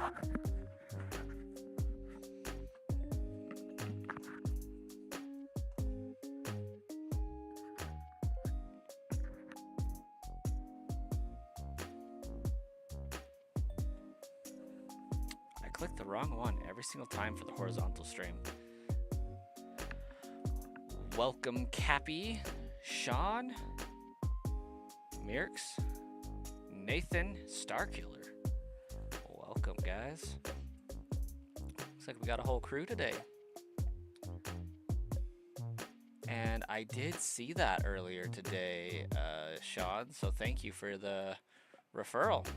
I clicked the wrong one every single time for the horizontal stream. Welcome, Cappy, Sean, Mirks, Nathan, Starkiller. Welcome, guys. Looks like we got a whole crew today. And I did see that earlier today, Sean, so thank you for the referral.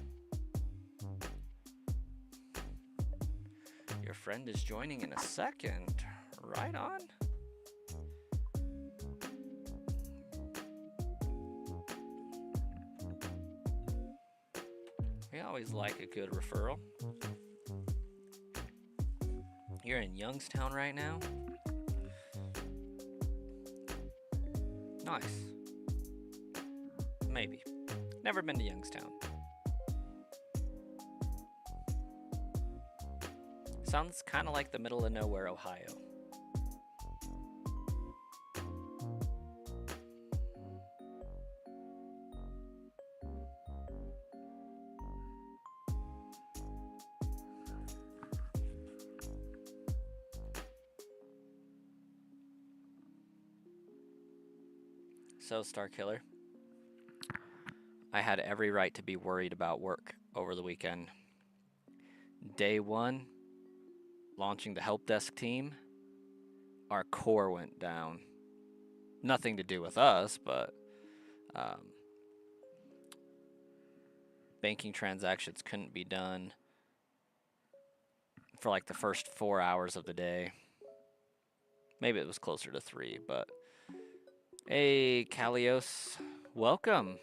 Your friend is joining in a second. Right on. We always like a good referral. You're in Youngstown right now? Nice. Maybe. Never been to Youngstown. Sounds kind of like the middle of nowhere, Ohio. So, Starkiller, I had every right to be worried about work over the weekend. Day one, launching the help desk team, our core went down. Nothing to do with us, but banking transactions couldn't be done for like the first 4 hours of the day. Maybe it was closer to 3, but hey, Kalios, welcome.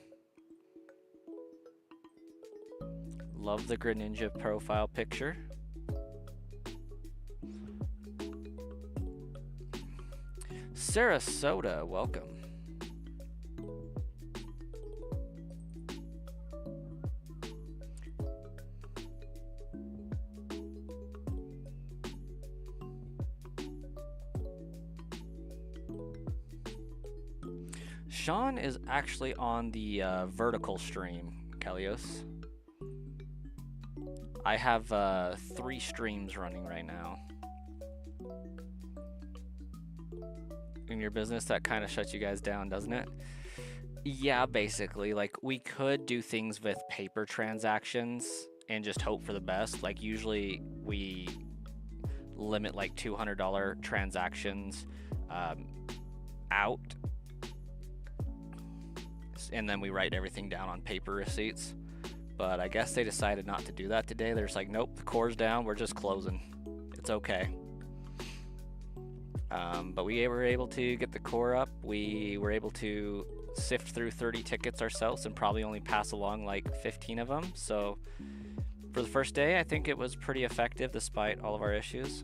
Love the Greninja profile picture. Sarasota, welcome. Sean is actually on the vertical stream, Kalios. I have 3 streams running right now. In your business, that kind of shuts you guys down, doesn't it? Yeah, basically. Like, we could do things with paper transactions and just hope for the best. Like, usually we limit like $200 transactions out. And then we write everything down on paper receipts. But I guess they decided not to do that today. They're just like, nope, the core's down. We're just closing. It's okay. But we were able to get the core up. We were able to sift through 30 tickets ourselves and probably only pass along like 15 of them. So for the first day, I think it was pretty effective despite all of our issues.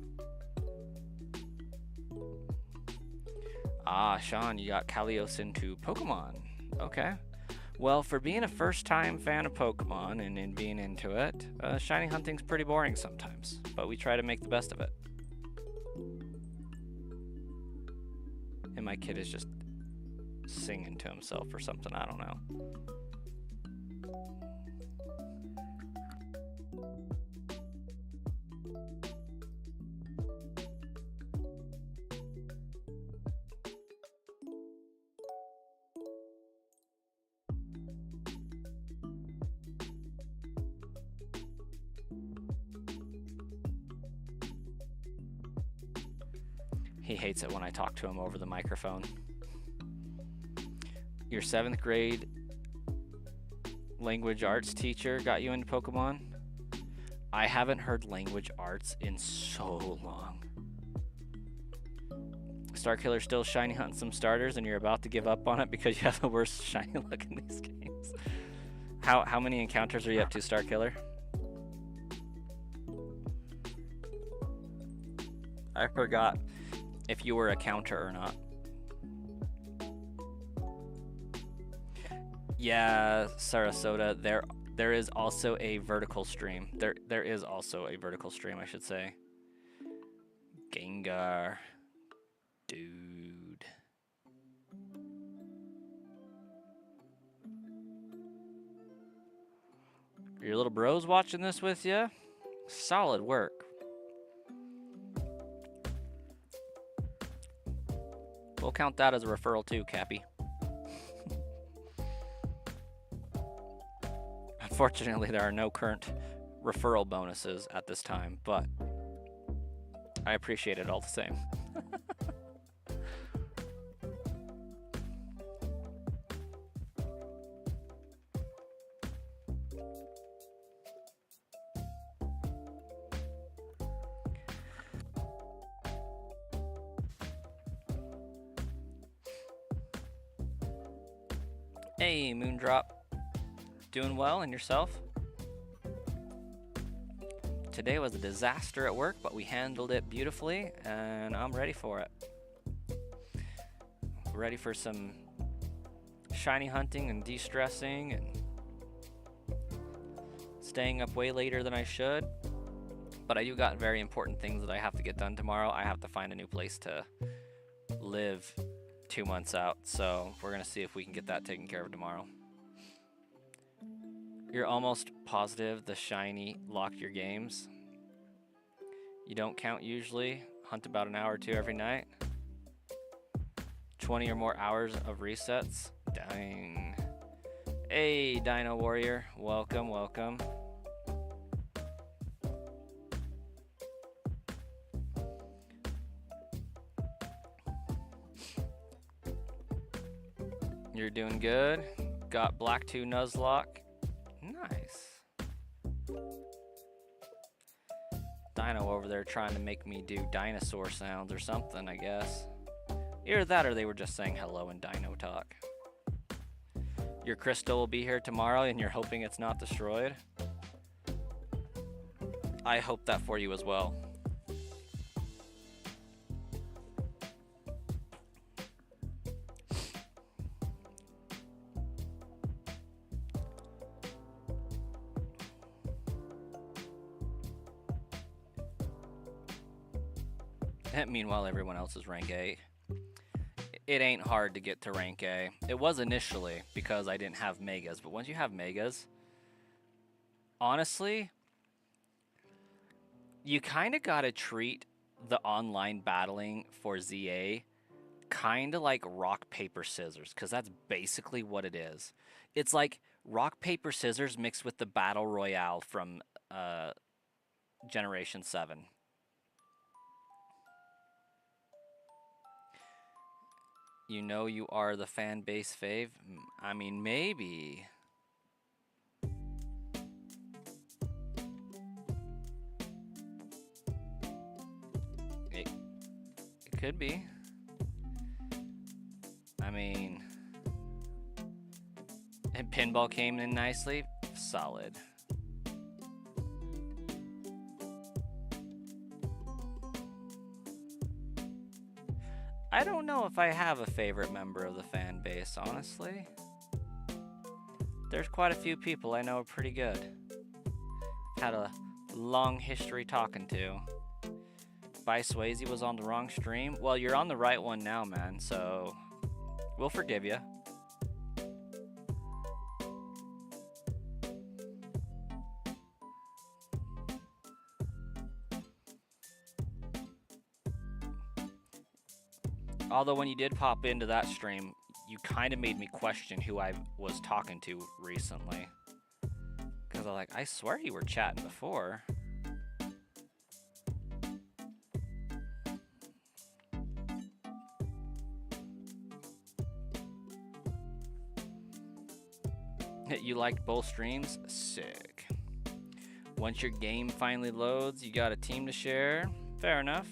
Ah, Sean, you got Kalios into Pokemon. Okay. Well, for being a first-time fan of Pokemon and being into it, shiny hunting's pretty boring sometimes, but we try to make the best of it. And my kid is just singing to himself or something, I don't know. He hates it when I talk to him over the microphone. Your 7th grade language arts teacher got you into Pokemon? I haven't heard language arts in so long. Starkiller still shiny hunting some starters and you're about to give up on it because you have the worst shiny luck in these games. How many encounters are you up to, Starkiller? I forgot if you were a counter or not. Yeah, Sarasota, There is also a vertical stream. There is also a vertical stream, I should say. Gengar. Dude. Your little bro's watching this with you? Solid work. We'll count that as a referral too, Cappy. Unfortunately, there are no current referral bonuses at this time, but I appreciate it all the same. Hey, Moondrop. Doing well, and yourself? Today was a disaster at work, but we handled it beautifully, and I'm ready for it. Ready for some shiny hunting and de-stressing and staying up way later than I should. But I do got very important things that I have to get done tomorrow. I have to find a new place to live 2 months out, so we're gonna see if we can get that taken care of tomorrow. You're almost positive the shiny locked your games. You don't count usually. Hunt about an hour or two every night. 20 or more hours of resets. Dang. Hey, Dino Warrior. Welcome, welcome. You're doing good. Got Black 2 Nuzlocke. Nice. Dino over there trying to make me do dinosaur sounds or something, I guess. Either that or they were just saying hello in Dino talk. Your crystal will be here tomorrow and you're hoping it's not destroyed. I hope that for you as well. Meanwhile, everyone else is rank A. It ain't hard to get to rank A. It was initially because I didn't have megas, but once you have megas, honestly, you kind of got to treat the online battling for ZA kind of like rock, paper, scissors, because that's basically what it is. It's like rock, paper, scissors mixed with the battle royale from Generation 7. You know you are the fan base fave? I mean, maybe. It could be. I mean, and pinball came in nicely. Solid. I don't know if I have a favorite member of the fan base, honestly. There's quite a few people I know are pretty good. Had a long history talking to. By Swayze was on the wrong stream. Well, you're on the right one now, man, so we'll forgive you. Although when you did pop into that stream, you kind of made me question who I was talking to recently. Because I'm like, I swear you were chatting before. You liked both streams? Sick. Once your game finally loads, you got a team to share? Fair enough.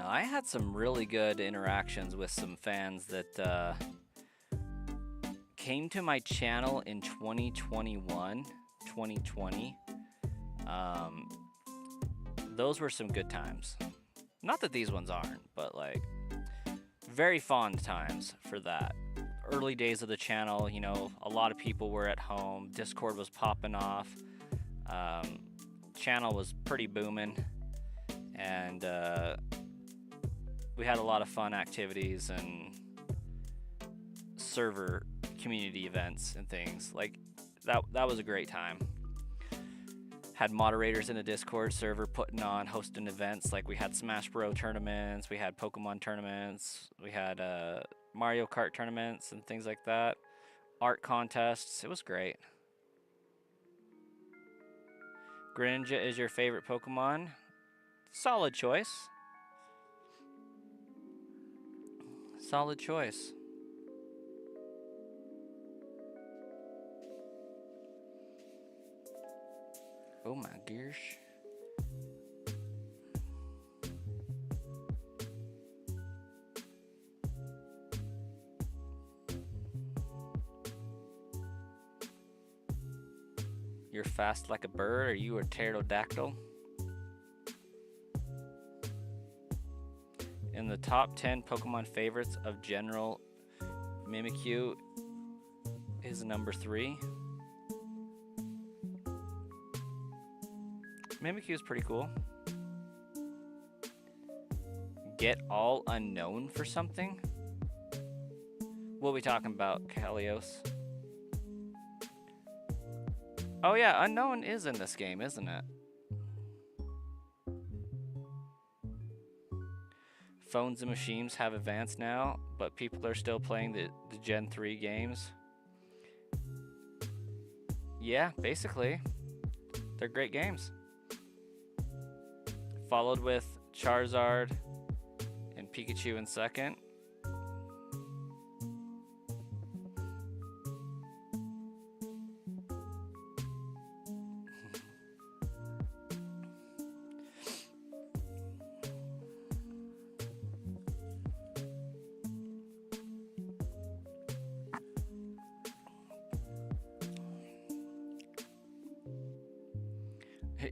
I had some really good interactions with some fans that came to my channel in 2021, 2020. Um, those were some good times. Not that these ones aren't, but like very fond times for that. Early days of the channel, you know, a lot of people were at home. Discord was popping off. Channel was pretty booming, and we had a lot of fun activities and server community events and things like that. That was a great time. Had moderators in the Discord server putting on, hosting events. Like we had Smash Bros tournaments, we had Pokemon tournaments, we had Mario Kart tournaments and things like that. Art contests. It was great. Greninja is your favorite Pokemon? Solid choice. Solid choice. Oh my gosh. You're fast like a bird. Are you a pterodactyl? In the top 10 Pokemon favorites of General, Mimikyu is number 3. Mimikyu is pretty cool. Get all unknown for something? What are we talking about, Kalios? Oh yeah, unknown is in this game, isn't it? Phones and machines have advanced now, but people are still playing the Gen 3 games. Yeah, basically. They're great games. Followed with Charizard and Pikachu in second.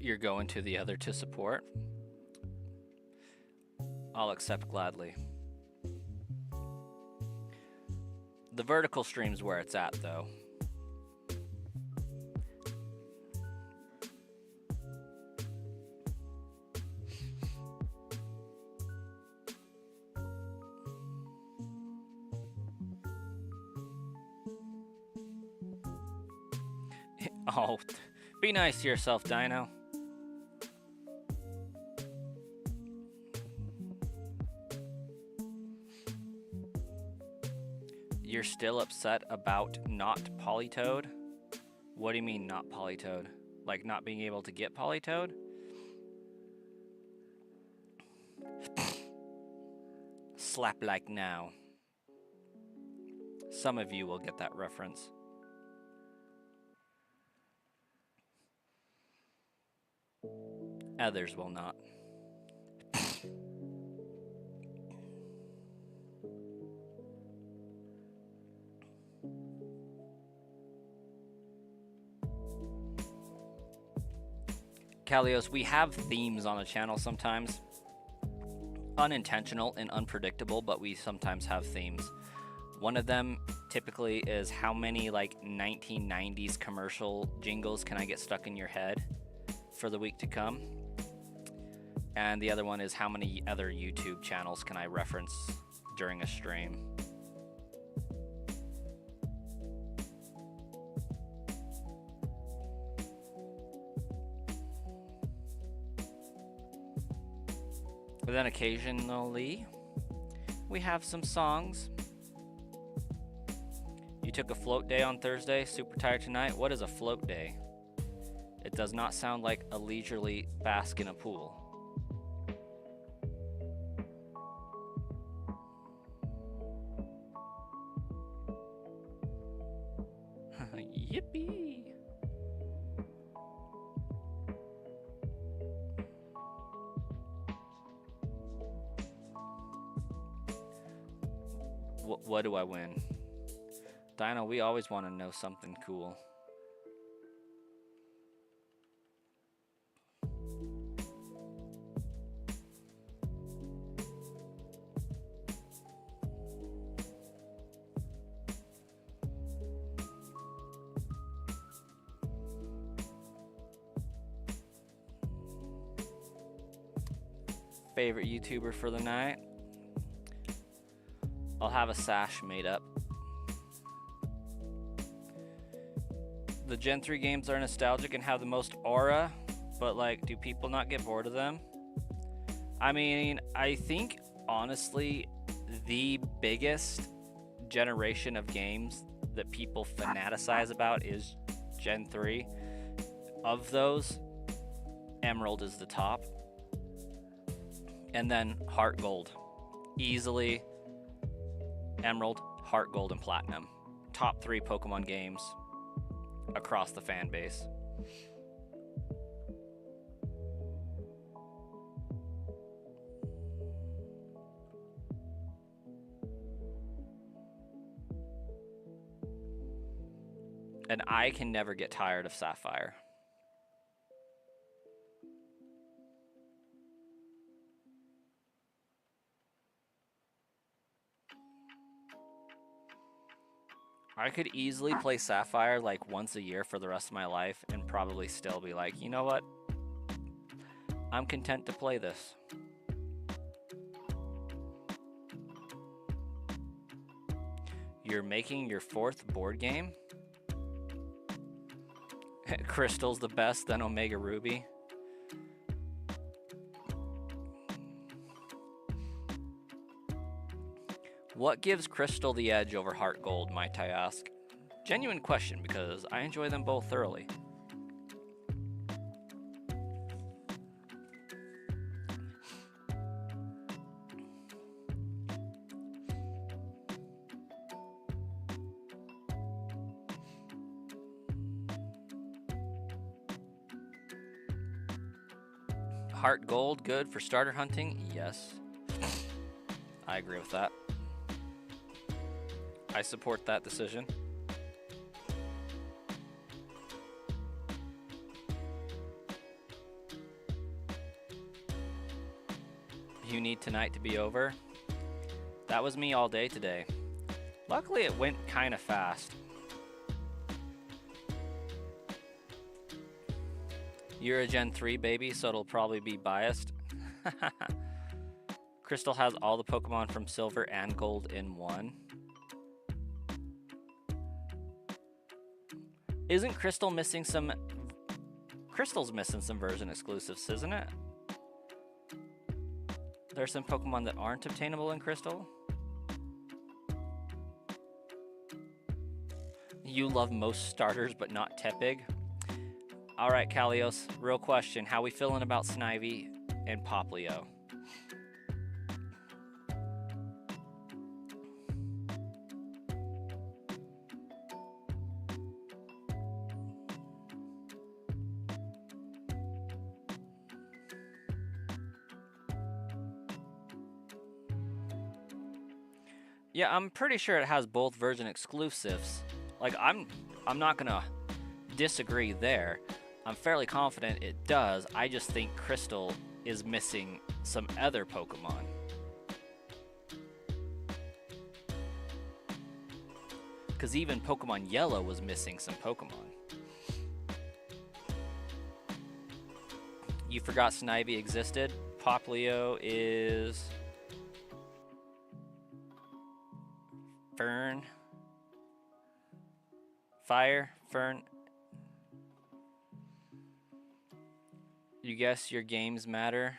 You're going to the other to support. I'll accept gladly. The vertical stream's where it's at, though. Oh, be nice to yourself, Dino. You're still upset about not Polytoad? What do you mean not Polytoad? Like not being able to get Polytoad? Slap like now. Some of you will get that reference. Others will not. Kalios, we have themes on the channel sometimes. Unintentional and unpredictable, but we sometimes have themes. One of them typically is how many like 1990s commercial jingles can I get stuck in your head for the week to come? And the other one is how many other YouTube channels can I reference during a stream? But then occasionally, we have some songs. You took a float day on Thursday, super tired tonight. What is a float day? It does not sound like a leisurely bask in a pool. Yippee! What do I win? Dino, we always want to know something cool. Favorite YouTuber for the night? I'll have a sash made up. The Gen 3 games are nostalgic and have the most aura, but like, do people not get bored of them? I mean, I think honestly, the biggest generation of games that people fanaticize about is Gen 3. Of those, Emerald is the top. And then Heart Gold. Easily Emerald, Heart Gold, and Platinum. Top 3 Pokemon games across the fan base. And I can never get tired of Sapphire. I could easily play Sapphire like once a year for the rest of my life and probably still be like, you know what? I'm content to play this. You're making your 4th board game? Crystal's the best, then Omega Ruby. What gives Crystal the edge over Heart Gold, might I ask? Genuine question, because I enjoy them both thoroughly. Heart Gold, good for starter hunting? Yes. I agree with that. I support that decision. You need tonight to be over? That was me all day today. Luckily, it went kind of fast. You're a Gen 3 baby, so it'll probably be biased. Crystal has all the Pokemon from Silver and Gold in one. Isn't Crystal missing some... Crystal's missing some version exclusives, isn't it? There's some Pokemon that aren't obtainable in Crystal. You love most starters, but not Tepig. All right, Kalios, real question. How we feeling about Snivy and Poplio? Yeah, I'm pretty sure it has both version exclusives. Like, I'm not gonna disagree there. I'm fairly confident it does. I just think Crystal is missing some other Pokemon. Because even Pokemon Yellow was missing some Pokemon. You forgot Snivy existed. Poplio is... Fern. Fire. Fern. You guess your games matter?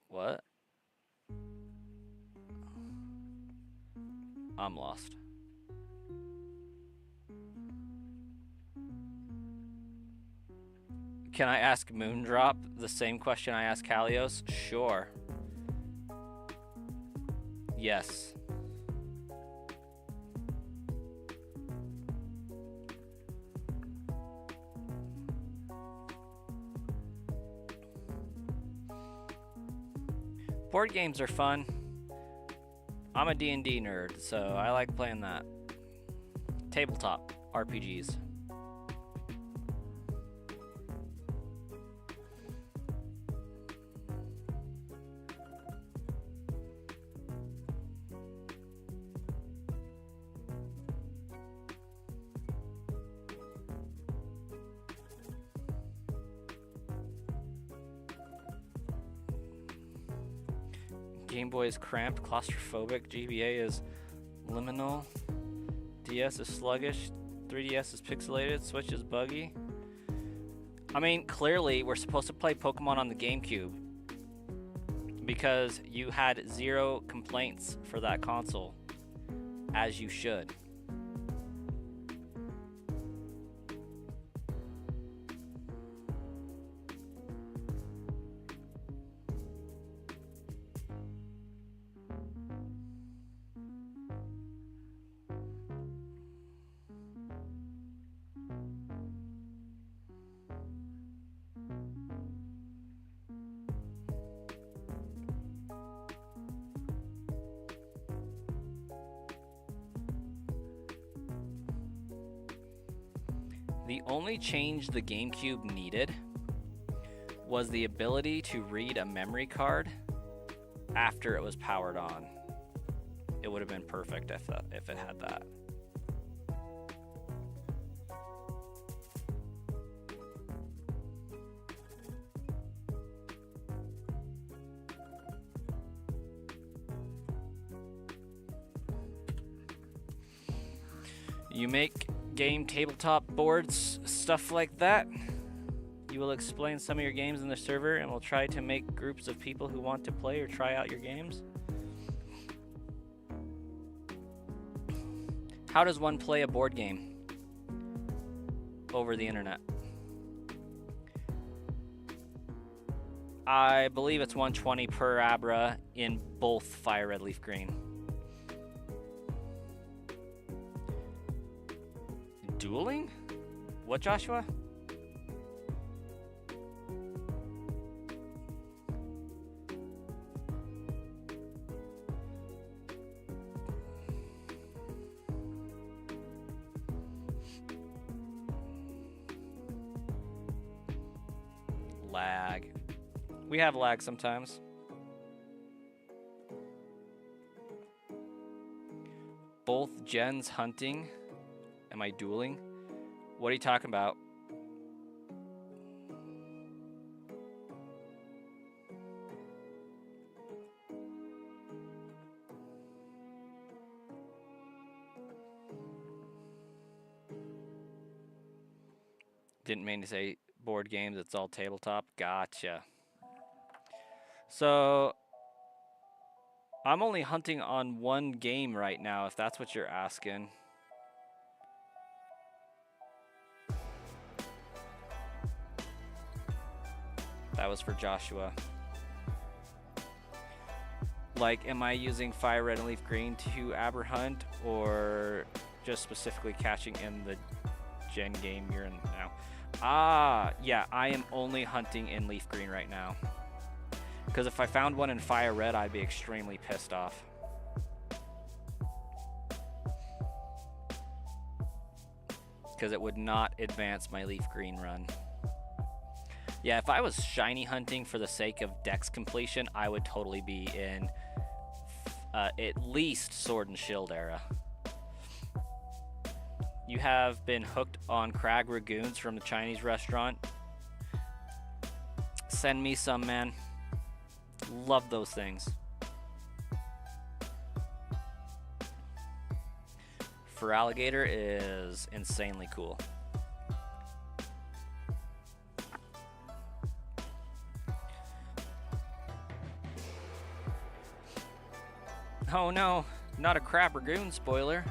What? I'm lost. Can I ask Moondrop the same question I asked Kalios? Sure. Yes. Board games are fun. I'm a D&D nerd, so I like playing that. Tabletop RPGs. Game Boy is cramped, claustrophobic, GBA is liminal, DS is sluggish, 3DS is pixelated, Switch is buggy. I mean, clearly we're supposed to play Pokemon on the GameCube because you had 0 complaints for that console, as you should. The only change the GameCube needed was the ability to read a memory card after it was powered on. It would have been perfect if it had that. You make game tabletop boards, stuff like that. You will explain some of your games in the server and will try to make groups of people who want to play or try out your games. How does one play a board game over the internet? I believe it's 120 per Abra in both Fire Red Leaf Green. Dueling? What, Joshua? Lag. We have lag sometimes. Both gens hunting. Am I dueling? What are you talking about? Didn't mean to say board games, it's all tabletop. Gotcha. So I'm only hunting on one game right now, if that's what you're asking. That was for Joshua. Like, am I using Fire Red and Leaf Green to Abra hunt, or just specifically catching in the gen game you're in now? Yeah, I am only hunting in Leaf Green right now. Because if I found one in Fire Red, I'd be extremely pissed off. Because it would not advance my Leaf Green run. Yeah, if I was shiny hunting for the sake of Dex completion, I would totally be in at least Sword and Shield era. You have been hooked on crag ragoons from the Chinese restaurant. Send me some, man. Love those things. For alligator is insanely cool. Oh no, not a crab ragoon spoiler.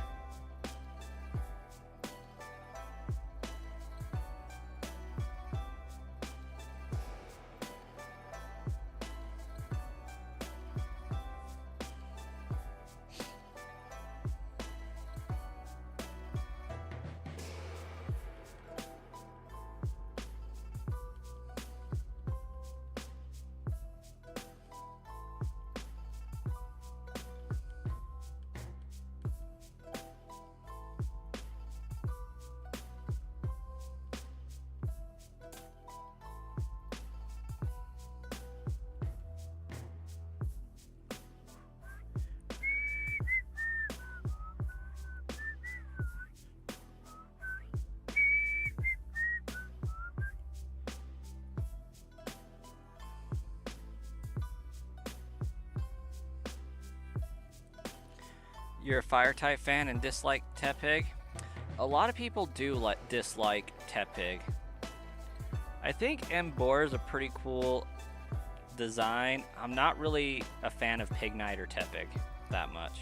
You're a fire type fan and dislike Tepig? A lot of people do dislike Tepig. I think Embor is a pretty cool design. I'm not really a fan of Pignite or Tepig that much.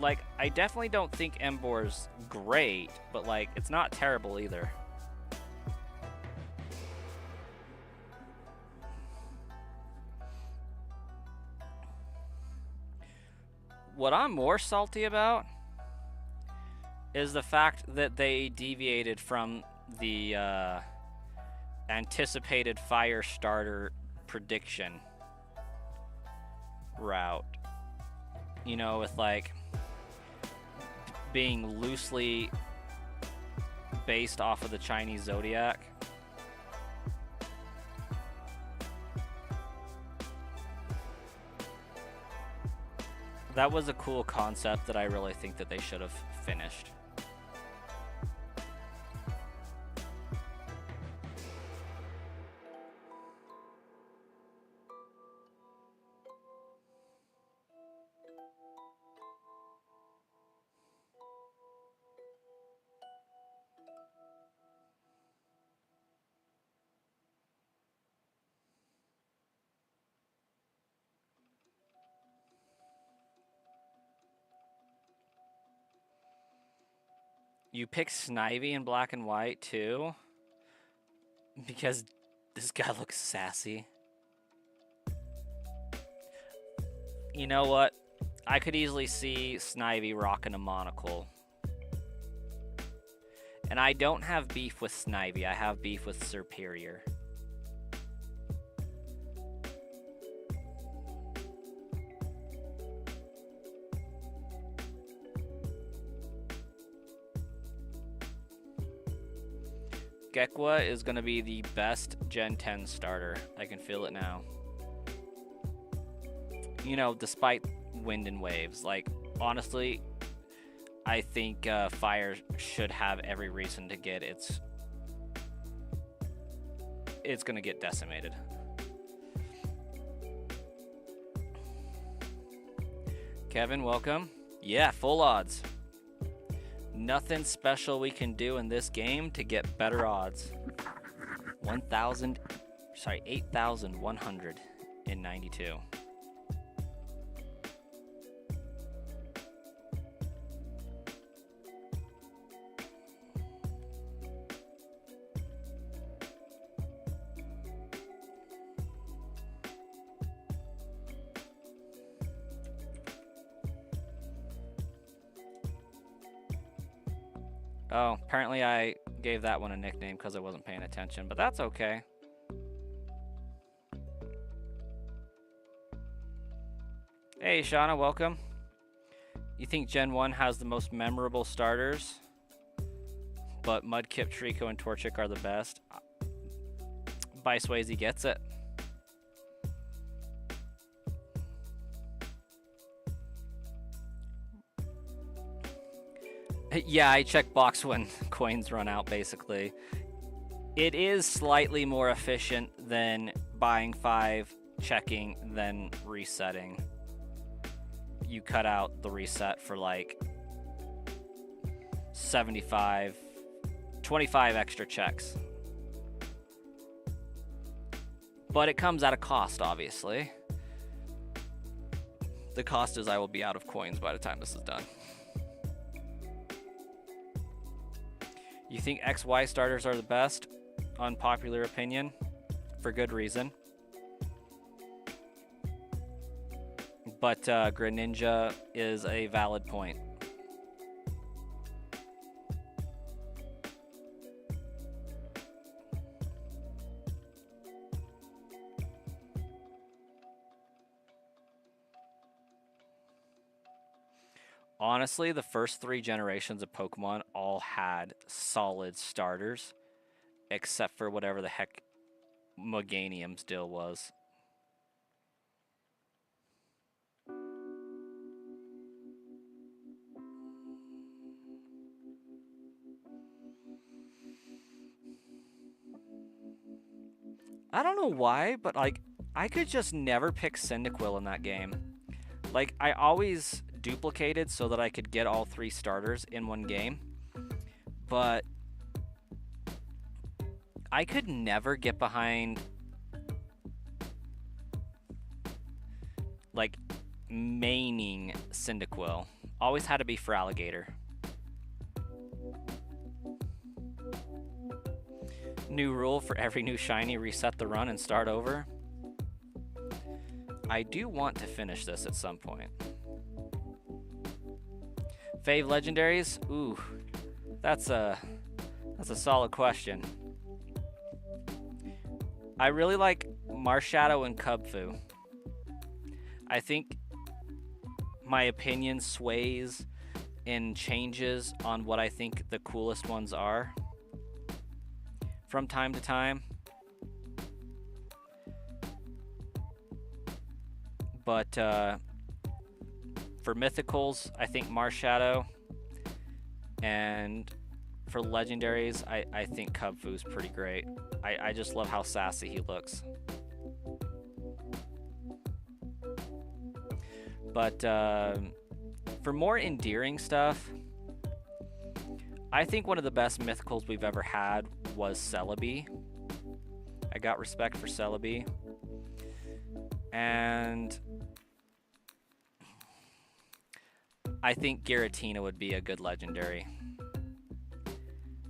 Like, I definitely don't think Embor's great, but like, it's not terrible either. What I'm more salty about is the fact that they deviated from the anticipated fire starter prediction route. You know, with like being loosely based off of the Chinese zodiac. That was a cool concept that I really think that they should have finished. You pick Snivy in black and white too? Because this guy looks sassy. You know what? I could easily see Snivy rocking a monocle. And I don't have beef with Snivy, I have beef with Superior. Gekwa is going to be the best Gen 10 starter. I can feel it now. You know, despite wind and waves. Like, honestly, I think Fire should have every reason to get it's going to get decimated. Kevin, welcome. Yeah, full odds. Nothing special we can do in this game to get better odds. 8,192. Oh, apparently I gave that one a nickname because I wasn't paying attention, but that's okay. Hey, Shauna, welcome. You think Gen 1 has the most memorable starters, but Mudkip, Trico, and Torchic are the best? Bicewazy gets it. Yeah, I check box when coins run out, basically. It is slightly more efficient than buying 5, checking, then resetting. You cut out the reset for like 75, 25 extra checks. But it comes at a cost, obviously. The cost is I will be out of coins by the time this is done. You think XY starters are the best? Unpopular opinion, for good reason. But Greninja is a valid point. Honestly, the first 3 generations of Pokemon all had solid starters, except for whatever the heck Meganium's deal was. I don't know why, but like I could just never pick Cyndaquil in that game. Like, I always duplicated so that I could get all 3 starters in one game. But I could never get behind, like, maining Cyndaquil. Always had to be for Alligator. New rule for every new shiny, reset the run and start over. I do want to finish this at some point. Fave legendaries? Ooh, that's a solid question. I really like Marshadow and Cubfu. I think my opinion sways and changes on what I think the coolest ones are from time to time. But for mythicals, I think Marshadow, and for legendaries, I think Cubfu's pretty great. I just love how sassy he looks. But for more endearing stuff, I think one of the best mythicals we've ever had was Celebi. I got respect for Celebi. And I think Giratina would be a good legendary.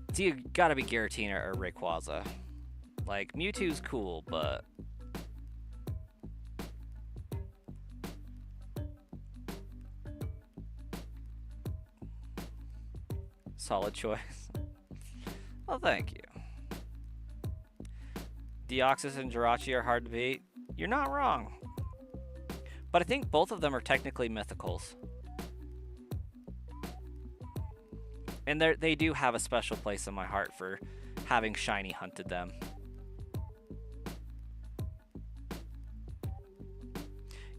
It's either gotta be Giratina or Rayquaza. Like, Mewtwo's cool, but solid choice. Well, thank you. Deoxys and Jirachi are hard to beat. You're not wrong. But I think both of them are technically mythicals. And they do have a special place in my heart for having shiny hunted them.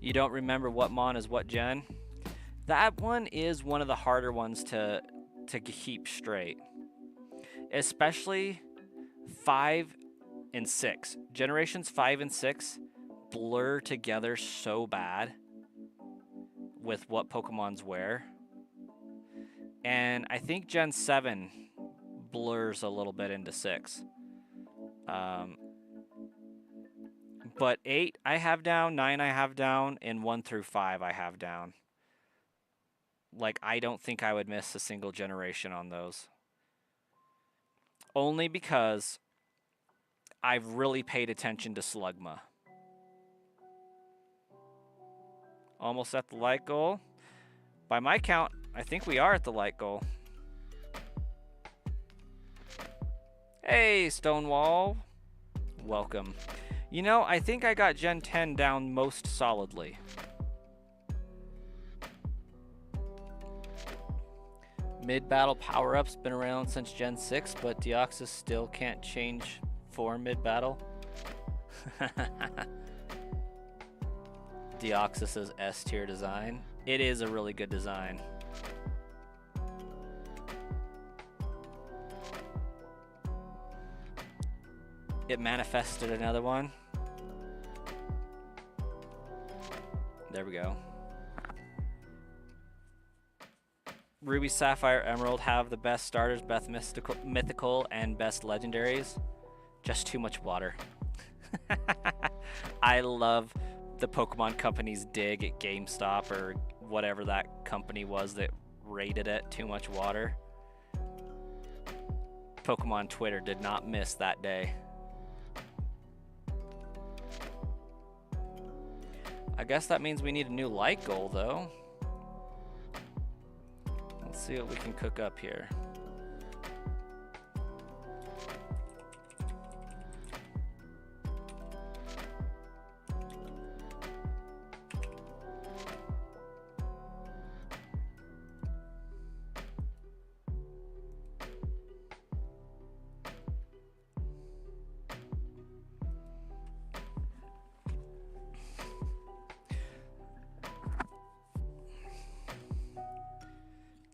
You don't remember what Mon is what gen? That one is one of the harder ones to keep straight. Especially 5 and 6. Generations 5 and 6 blur together so bad with what Pokemon's where. And I think Gen 7 blurs a little bit into 6. But 8 I have down, 9 I have down, and 1 through 5 I have down. Like, I don't think I would miss a single generation on those. Only because I've really paid attention to Slugma. Almost at the light goal. By my count, I think we are at the light goal. Hey, Stonewall. Welcome. You know, I think I got Gen 10 down most solidly. Mid-battle power-ups been around since Gen 6, but Deoxys still can't change for mid-battle. Deoxys' S-tier design. It is a really good design. It manifested another one. There we go. Ruby, Sapphire, Emerald have the best starters, best mythical, and best legendaries. Just too much water. I love the Pokemon Company's dig at GameStop or whatever that company was that rated it too much water. Pokemon Twitter did not miss that day. I guess that means we need a new light goal, though. Let's see what we can cook up here.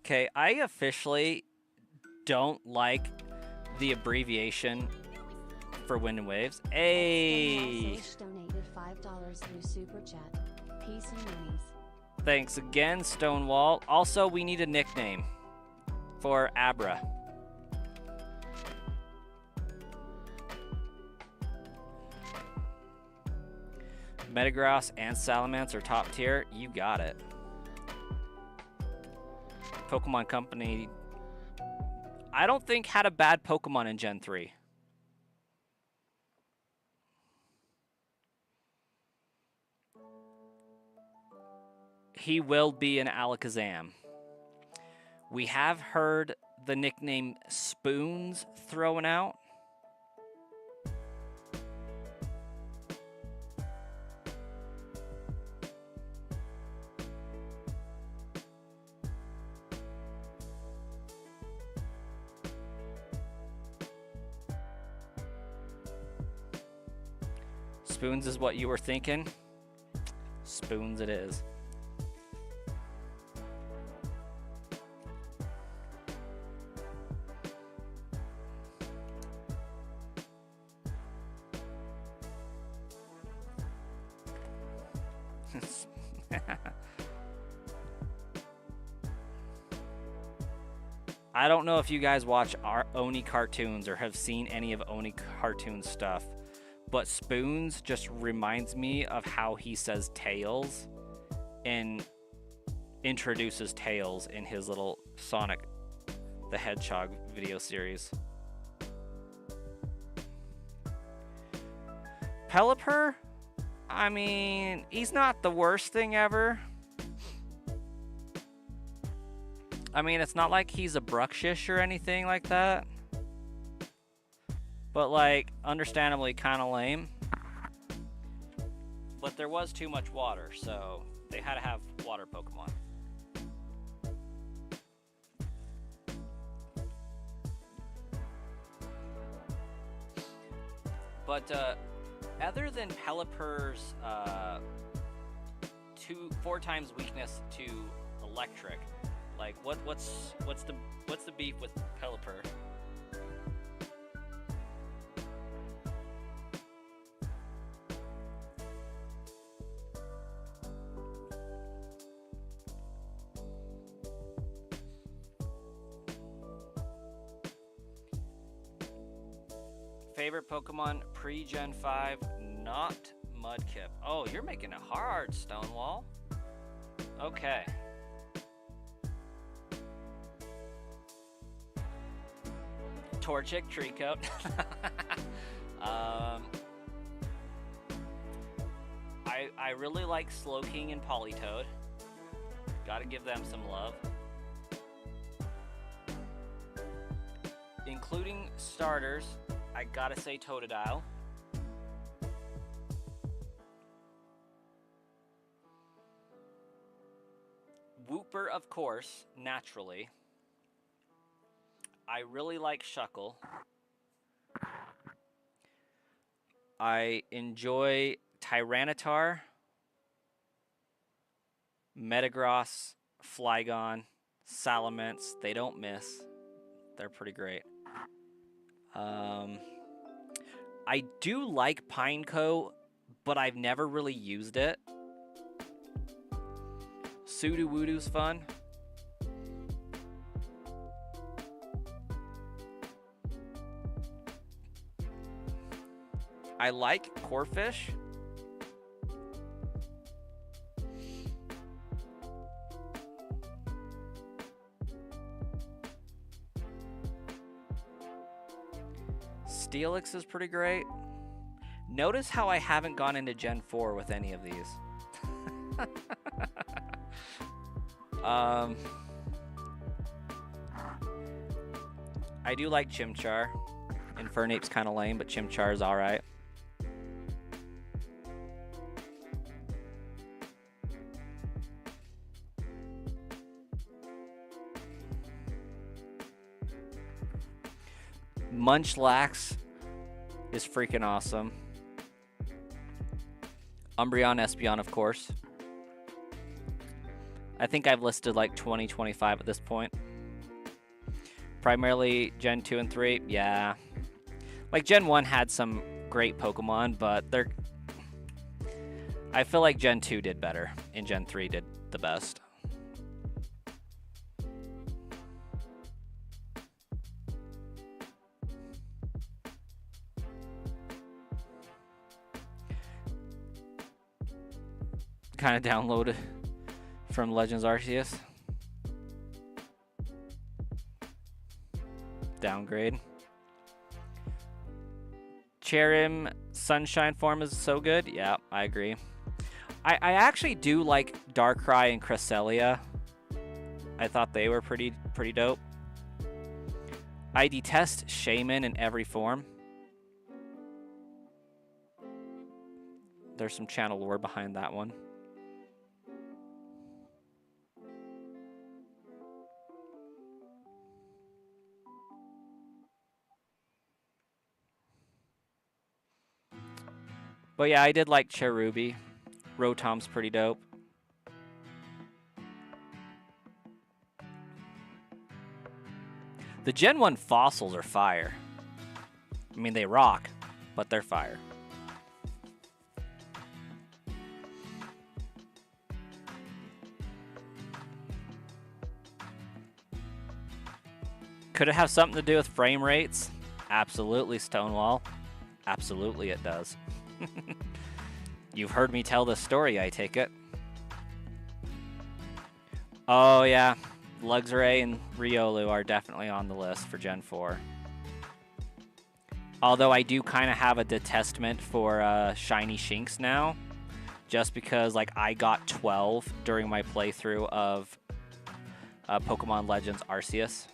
Okay, I officially don't like the abbreviation for Wind and Waves. Hey! Donated $5 new super chat. PC minis. Thanks again, Stonewall. Also, we need a nickname for Abra. Metagross and Salamence are top tier. You got it. Pokemon Company, I don't think had a bad Pokemon in Gen 3. He will be an Alakazam. We have heard the nickname Spoons thrown out. Spoons is what you were thinking? Spoons it is. I don't know if you guys watch our Oni cartoons or have seen any of Oni cartoon stuff, but Spoons just reminds me of how he says Tails and introduces Tails in his little Sonic the Hedgehog video series. Pelipper? I mean, he's not the worst thing ever. I mean, it's not like he's a Bruxish or anything like that. But, like, understandably kind of lame. But there was too much water, so they had to have water Pokemon. But, other than Pelipper's 4 times weakness to electric, like what's the beef with Pelipper? Favorite Pokemon pre-Gen 5, not Mudkip. Oh, you're making it hard, Stonewall. Okay. Torchic, Treeckote. I really like Slowking and Politoed. Gotta give them some love. Including starters, I gotta say Totodile. Wooper, of course, naturally. I really like Shuckle. I enjoy Tyranitar, Metagross, Flygon, Salamence. They don't miss. They're pretty great. I do like Pineco, but I've never really used it. Sudowoodo's fun. I like Corphish. Steelix is pretty great. Notice how I haven't gone into Gen 4 with any of these. I do like Chimchar. Infernape's kind of lame, but Chimchar is alright. Munchlax is freaking awesome. Umbreon, Espeon, of course. I think I've listed like 20, 25 at this point. Primarily Gen 2 and 3, yeah. Like Gen 1 had some great Pokemon, but they're... I feel like Gen 2 did better, and Gen 3 did the best. Kind of downloaded from Legends Arceus. Downgrade. Cherim Sunshine form is so good. Yeah, I agree. I actually do like Darkrai and Cresselia. I thought they were pretty dope. I detest Shaman in every form. There's some channel lore behind that one. But yeah, I did like Cherubi. Rotom's pretty dope. The Gen 1 fossils are fire. I mean, they rock, but they're fire. Could it have something to do with frame rates? Absolutely, Stonewall. Absolutely it does. You've heard me tell this story, I take it. Oh, yeah. Luxray and Riolu are definitely on the list for Gen 4. Although I do kind of have a detestment for Shiny Shinx now. Just because, like, I got 12 during my playthrough of Pokemon Legends Arceus.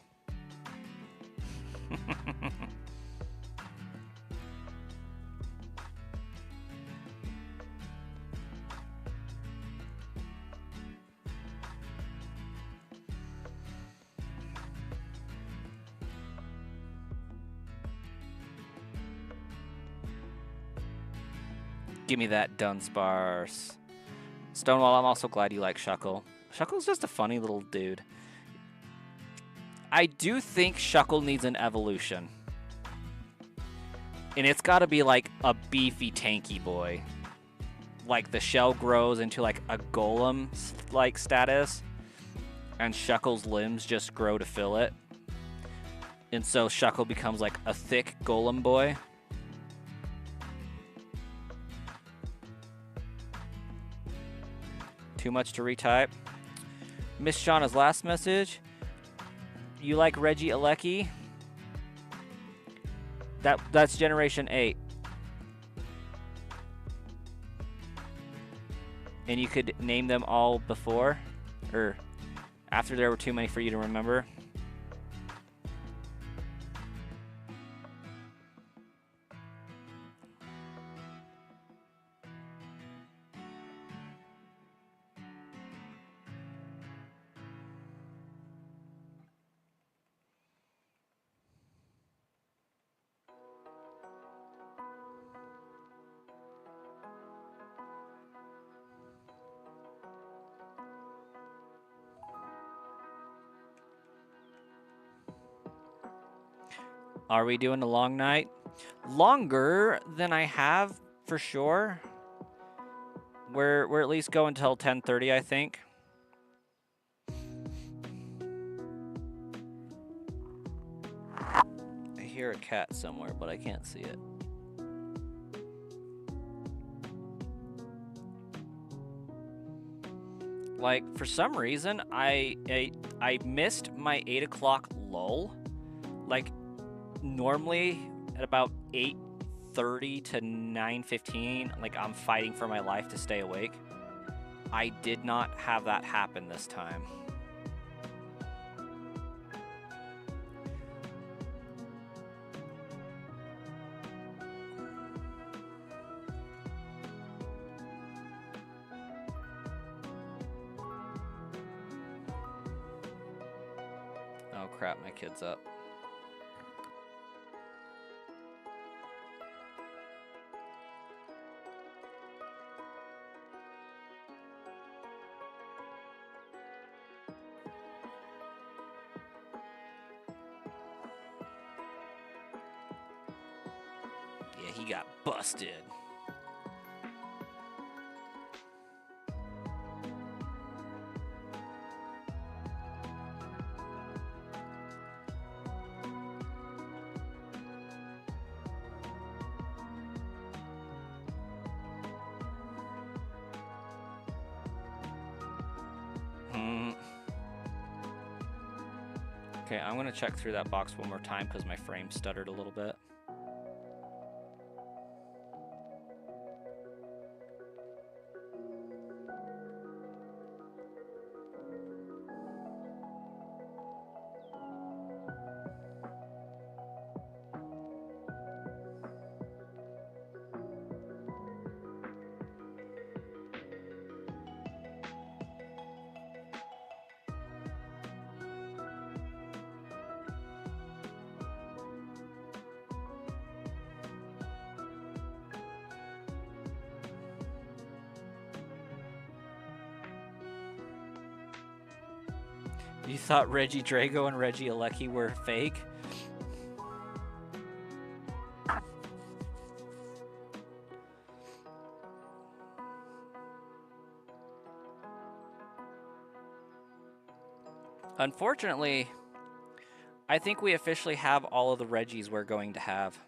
Give me that Dunsparce. Stonewall, I'm also glad you like Shuckle. Shuckle's just a funny little dude. I do think Shuckle needs an evolution. And it's got to be like a beefy, tanky boy. Like the shell grows into like a golem-like status. And Shuckle's limbs just grow to fill it. And so Shuckle becomes like a thick golem boy. Too much to retype. Miss Shauna's last message. You like Reggie Alecki? That's Generation 8. And you could name them all before? Or after there were too many for you to remember? Are we doing a long night? Longer than I have, for sure. We're at least going until 10:30, I think. I hear a cat somewhere, but I can't see it. Like, for some reason, I missed my 8 o'clock lull. Like, normally at about 8:30 to 9:15, like, I'm fighting for my life to stay awake. I did not have that happen this time. Oh crap, my kid's up. Yeah, he got busted. Okay, I'm gonna check through that box one more time because my frame stuttered a little bit. You thought Reggie Drago and Reggie Alecki were fake? Unfortunately, I think we officially have all of the Reggies we're going to have.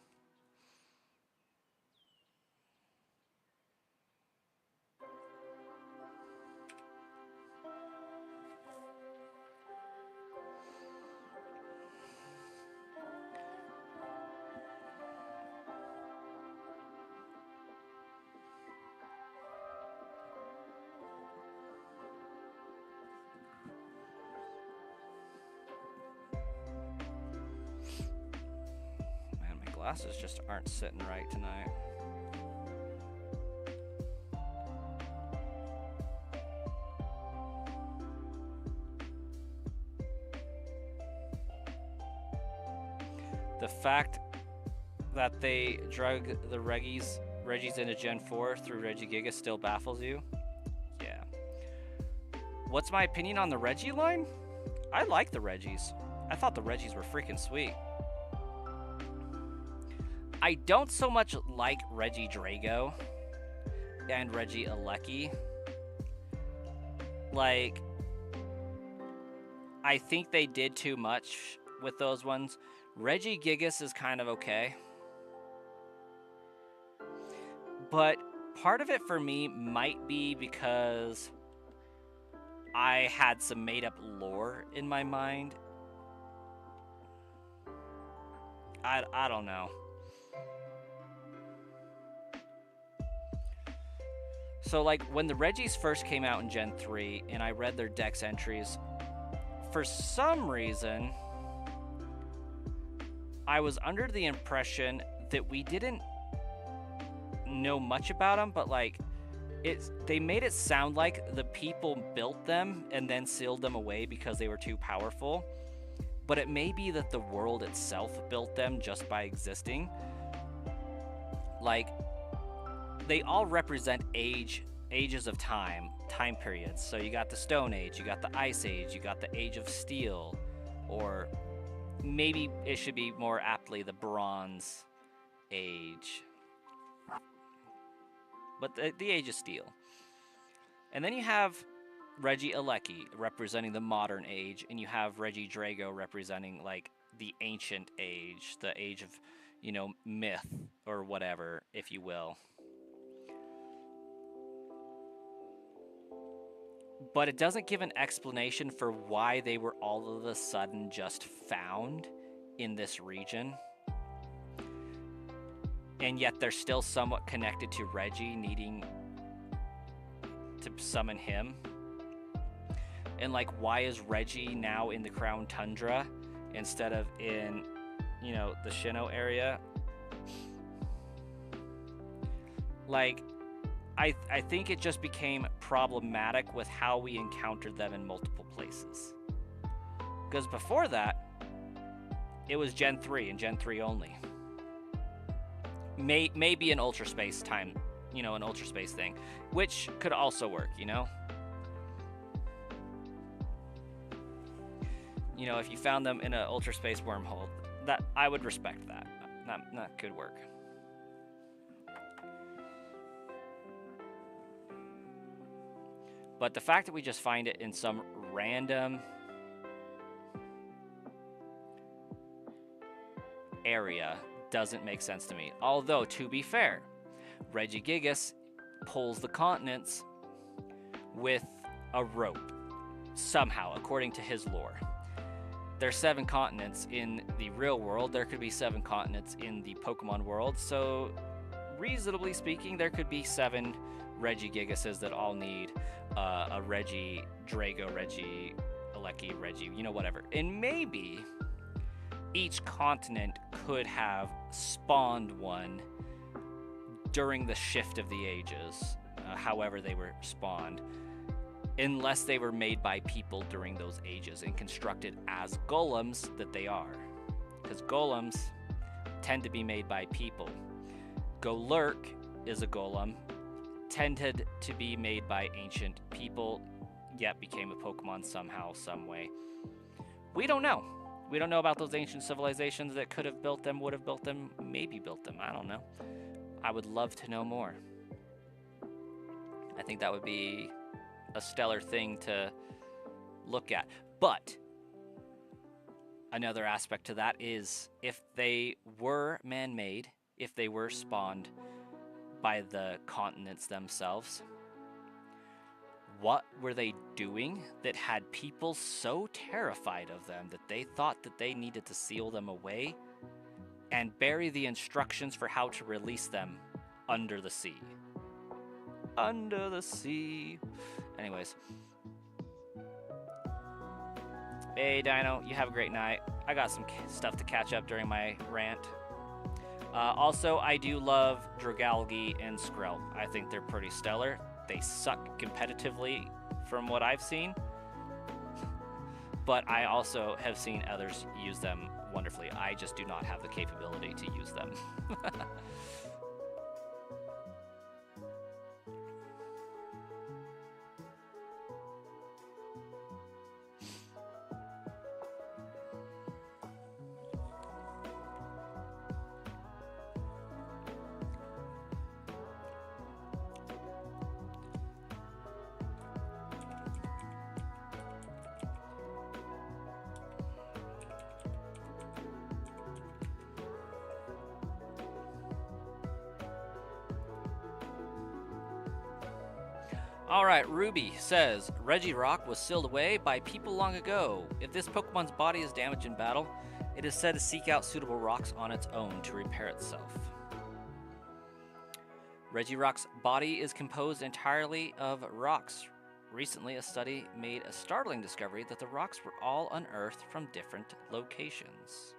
Man, my glasses just aren't sitting right tonight. The fact that they drug the Reggies into Gen 4 through Regigiga still baffles you? Yeah. What's my opinion on the Reggie line? I like the Reggies. I thought the Reggies were freaking sweet. I don't so much like Reggie Drago and Reggie Alecki. Like, I think they did too much with those ones. Reggie Gigas is kind of okay. But part of it for me might be because I had some made-up lore in my mind. I don't know. So, like, when the Reggies first came out in Gen 3, and I read their Dex entries, for some reason, I was under the impression that we didn't know much about them, but, like, they made it sound like the people built them and then sealed them away because they were too powerful. But it may be that the world itself built them just by existing. Like, they all represent ages of time periods. So you got the Stone Age, you got the Ice Age, you got the Age of Steel, or maybe it should be more aptly the Bronze Age. But the Age of Steel. And then you have Reggie Alecki representing the modern age, and you have Reggie Drago representing, like, the ancient age, the age of, you know, myth or whatever, if you will. But it doesn't give an explanation for why they were all of a sudden just found in this region. And yet they're still somewhat connected to Reggie needing to summon him. And, like, why is Reggie now in the Crown Tundra instead of in, you know, the Sinnoh area? Like, I think it just became problematic with how we encountered them in multiple places. Because before that, it was Gen 3 and Gen 3 only. Maybe an Ultra Space time, you know, an Ultra Space thing, which could also work, you know? You know, if you found them in an Ultra Space wormhole, that I would respect that. That could work. But the fact that we just find it in some random area doesn't make sense to me. Although, to be fair, Regigigas pulls the continents with a rope, somehow, according to his lore. There's 7 continents in the real world. There could be 7 continents in the Pokemon world. So, reasonably speaking, there could be 7 Regigigases that all need a Regi, Drago, Regi, Aleki, Regi, you know, whatever. And maybe each continent could have spawned one during the shift of the ages, however they were spawned, unless they were made by people during those ages and constructed as golems that they are. Because golems tend to be made by people. Golurk is a golem, tended to be made by ancient people, yet became a Pokemon somehow, some way. We don't know. We don't know about those ancient civilizations that could have built them, would have built them, maybe built them. I don't know. I would love to know more. I think that would be a stellar thing to look at. But another aspect to that is if they were man-made, if they were spawned by the continents themselves, what were they doing that had people so terrified of them that they thought that they needed to seal them away and bury the instructions for how to release them under the sea? Under the sea. Anyways. Hey, Dino, you have a great night. I got some stuff to catch up during my rant. Also, I do love Dragalge and Skrelp. I think they're pretty stellar. They suck competitively from what I've seen. But I also have seen others use them wonderfully. I just do not have the capability to use them. Alright, Ruby says, Regirock was sealed away by people long ago. If this Pokemon's body is damaged in battle, it is said to seek out suitable rocks on its own to repair itself. Regirock's body is composed entirely of rocks. Recently, a study made a startling discovery that the rocks were all unearthed from different locations.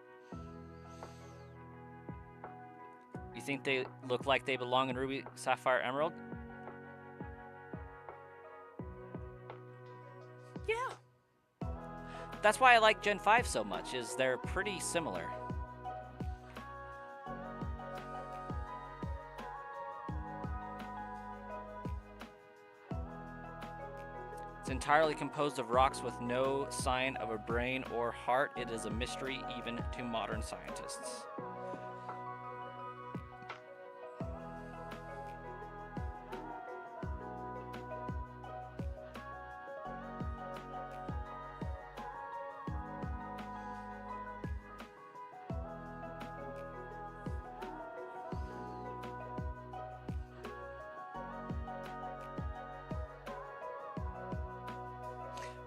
You think they look like they belong in Ruby, Sapphire, Emerald? Yeah. That's why I like Gen 5 so much, is they're pretty similar. It's entirely composed of rocks with no sign of a brain or heart. It is a mystery even to modern scientists.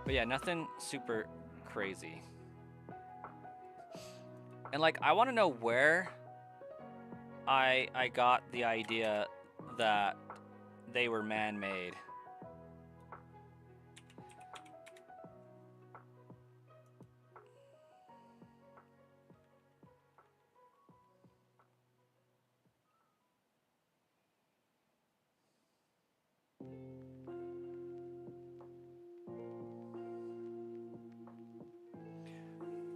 But yeah, nothing super crazy. And like, I want to know where I got the idea that they were man-made.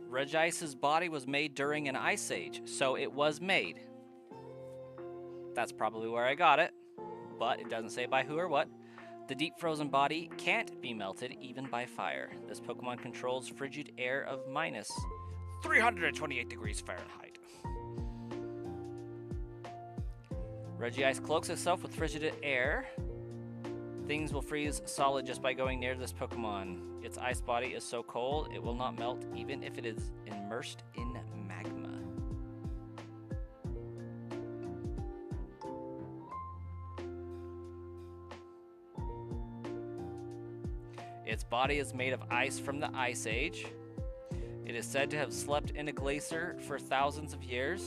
Regice's body was made during an ice age, so it was made. That's probably where I got it, but it doesn't say by who or what. The deep frozen body can't be melted even by fire. This Pokemon controls frigid air of minus 328 degrees Fahrenheit. Regice cloaks itself with frigid air. Things will freeze solid just by going near this Pokemon. Its ice body is so cold, it will not melt even if it is immersed in magma. Its body is made of ice from the Ice Age. It is said to have slept in a glacier for thousands of years.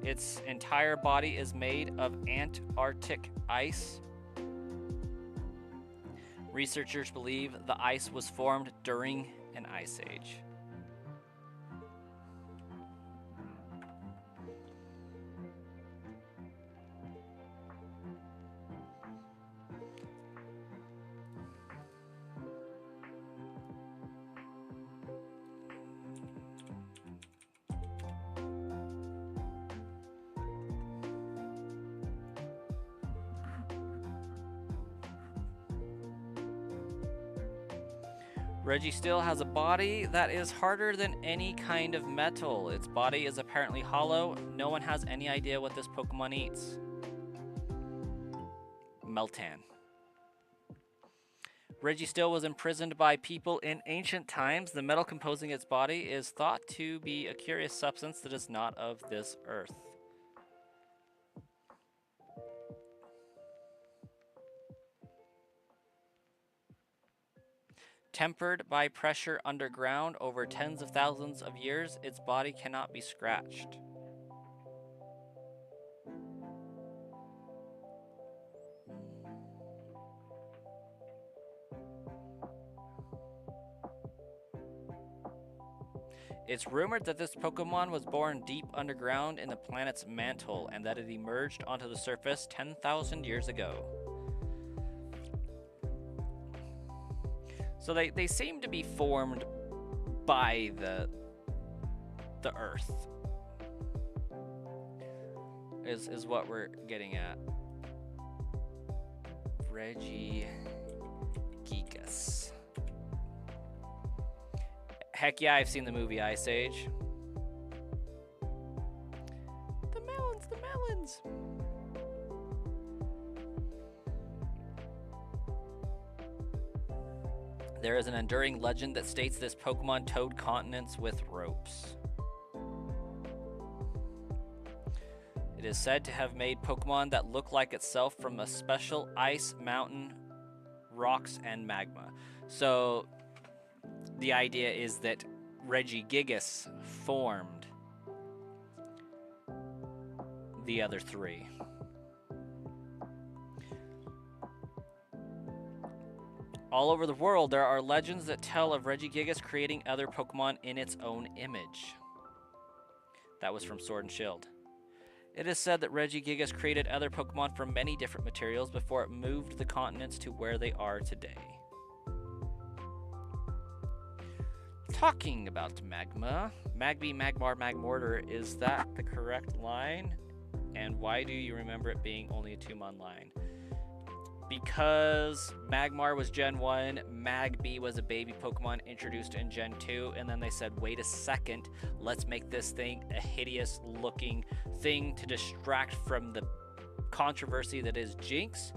Its entire body is made of Antarctic ice. Researchers believe the ice was formed during an ice age. Registeel has a body that is harder than any kind of metal. Its body is apparently hollow. No one has any idea what this Pokemon eats. Meltan. Registeel was imprisoned by people in ancient times. The metal composing its body is thought to be a curious substance that is not of this earth. Tempered by pressure underground over tens of thousands of years, its body cannot be scratched. It's rumored that this Pokemon was born deep underground in the planet's mantle and that it emerged onto the surface 10,000 years ago. So they seem to be formed by the Earth, is what we're getting at. Regigigas. Heck yeah, I've seen the movie Ice Age. The melons, the melons. There is an enduring legend that states this Pokemon towed continents with ropes. It is said to have made Pokemon that look like itself from a special ice, mountain, rocks, and magma. So the idea is that Regigigas formed the other three. All over the world, there are legends that tell of Regigigas creating other Pokemon in its own image. That was from Sword and Shield. It is said that Regigigas created other Pokemon from many different materials before it moved the continents to where they are today. Talking about magma, Magby, Magmar, Magmortar, is that the correct line? And why do you remember it being only a 2-mon line? Because Magmar was Gen 1, Magby was a baby Pokemon introduced in Gen 2, and then they said, wait a second, let's make this thing a hideous looking thing to distract from the controversy that is Jinx.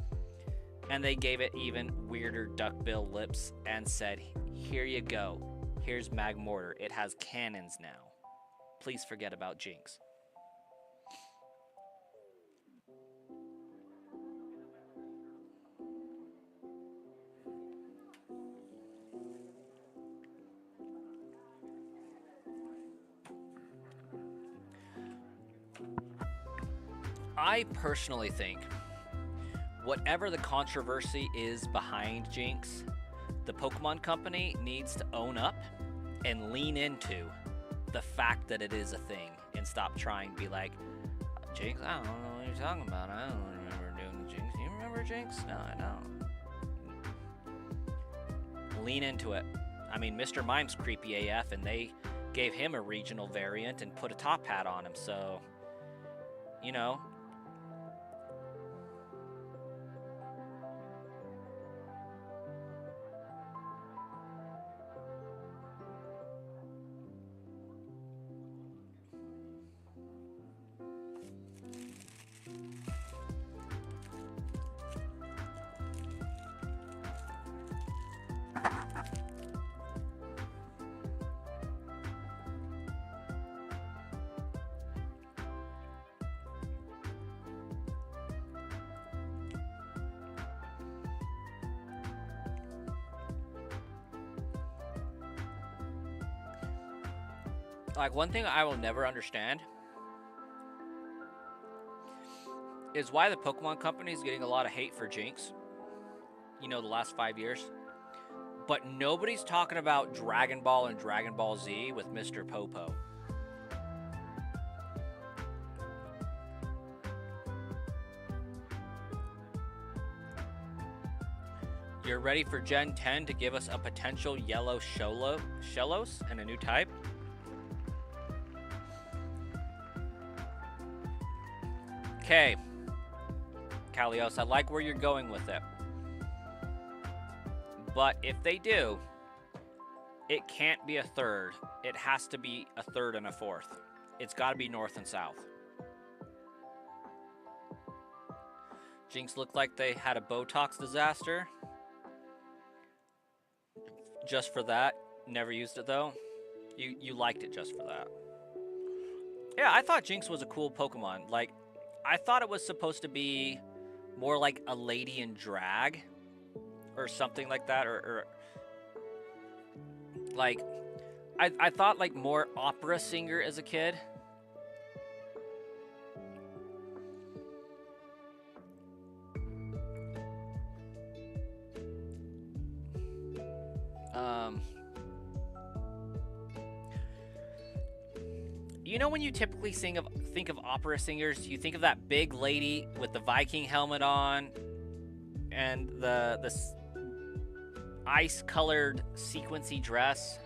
And they gave it even weirder duckbill lips and said, here you go. Here's Magmortar. It has cannons now. Please forget about Jinx. I personally think whatever the controversy is behind Jinx, the Pokemon Company needs to own up and lean into the fact that it is a thing and stop trying to be like, Jinx, I don't know what you're talking about. I don't remember doing the Jinx. You remember Jinx? No, I don't. Lean into it. I mean, Mr. Mime's creepy AF, and they gave him a regional variant and put a top hat on him, so, you know. Like, one thing I will never understand is why the Pokemon company is getting a lot of hate for Jinx, you know, the last 5 years. But nobody's talking about Dragon Ball and Dragon Ball Z with Mr. Popo. You're ready for Gen 10 to give us a potential yellow Shellos and a new type? Okay. Kalios, I like where you're going with it. But if they do, it can't be a third. It has to be a third and a fourth. It's got to be north and south. Jinx looked like they had a Botox disaster. Just for that. Never used it though. You liked it just for that. Yeah, I thought Jinx was a cool Pokemon. Like, I thought it was supposed to be more like a lady in drag or something like that, or like I thought like more opera singer as a kid. You know, when you typically think of opera singers, you think of that big lady with the Viking helmet on and the ice-colored sequency dress.